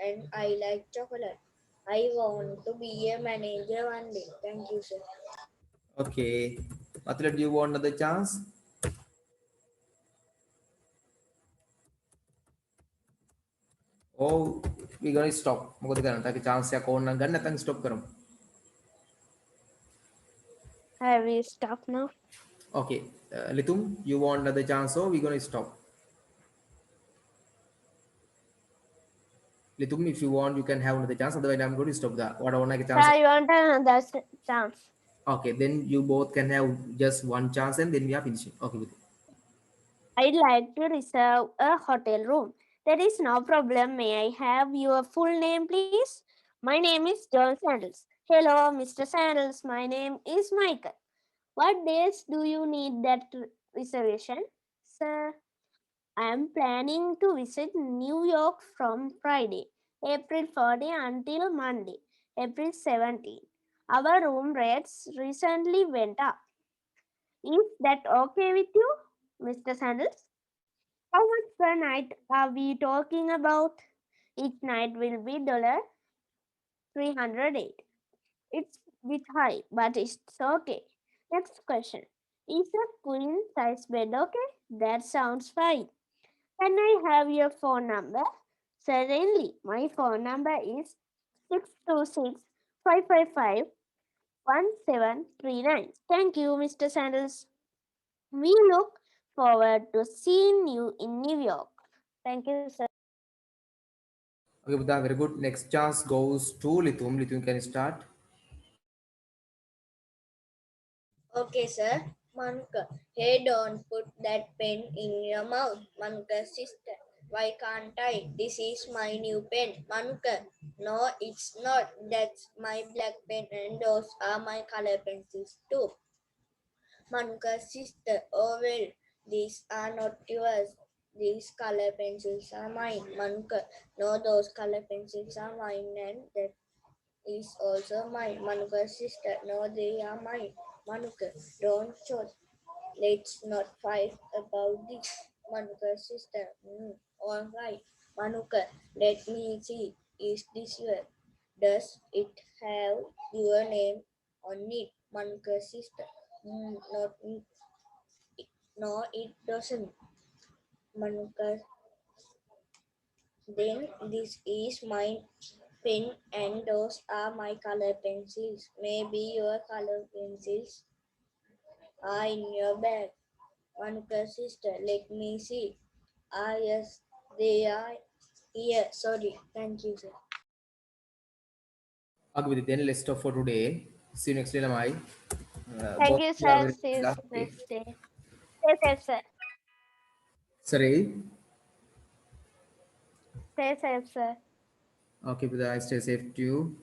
and I like chocolate. I want to be a manager one day. Thank you, sir.
Okay. Mathila, do you want another chance? Oh, we're going to stop. මොකද කරන්න? තාකි chance එකක් ඕන නම් ගන්න නැත්නම් stop කරමු.
Have we stopped now?
Okay. Litum, you want another chance or we're going to stop? Litum, if you want, you can have another chance. Otherwise, I'm going to stop that. What I want a chance.
Sir, you want another chance?
Okay, then you both can have just one chance and then we are finishing. Okay, with it.
I'd like to reserve a hotel room. There is no problem. May I have your full name, please? My name is John Sandals. Hello, Mr. Sandals. My name is Michael. What days do you need that reservation? Sir, I am planning to visit New York from Friday, April 40 until Monday, April 17. Our room rates recently went up. Is that okay with you, Mr. Sandals? How much per night are we talking about? Each night will be $308. It's a bit high, but it's okay. Next question. Is a queen size bed okay? That sounds fine. Can I have your phone number? Certainly. My phone number is 626 555 1739. Thank you, Mr. Sandals. We look forward to seeing you in New York. Thank you, sir.
Okay, Buddha, very good. Next chance goes to Litum. Litum, can you start?
Okay, sir. Manka, hey, don't put that pen in your mouth. Manka, sister, why can't I? This is my new pen. Manka, no, it's not. That's my black pen, and those are my color pencils too. Manka, sister, oh well, these are not yours. These color pencils are mine. Manka, no, those color pencils are mine, and that is also mine. Manuka's sister, no, they are mine. Manuka, don't shout. Let's not fight about this. Manuka's sister, all right. Manuka, let me see. Is this yours? Does it have your name on it? Manuka's sister, not no, it doesn't. Manuka, then this is my pen and those are my color pencils. Maybe your color pencils are in your bag. Manuka's sister, let me see. Ah, yes, they are here. Sorry. Thank you, sir.
Okay, with it, then let's stop for today. See you next day, Lamai.
Thank
Both
you,
of you are
sir.
very
See you
last day.
next day. Stay safe, sir.
Sorry.
Stay safe, sir.
Okay, Buddha, stay safe too.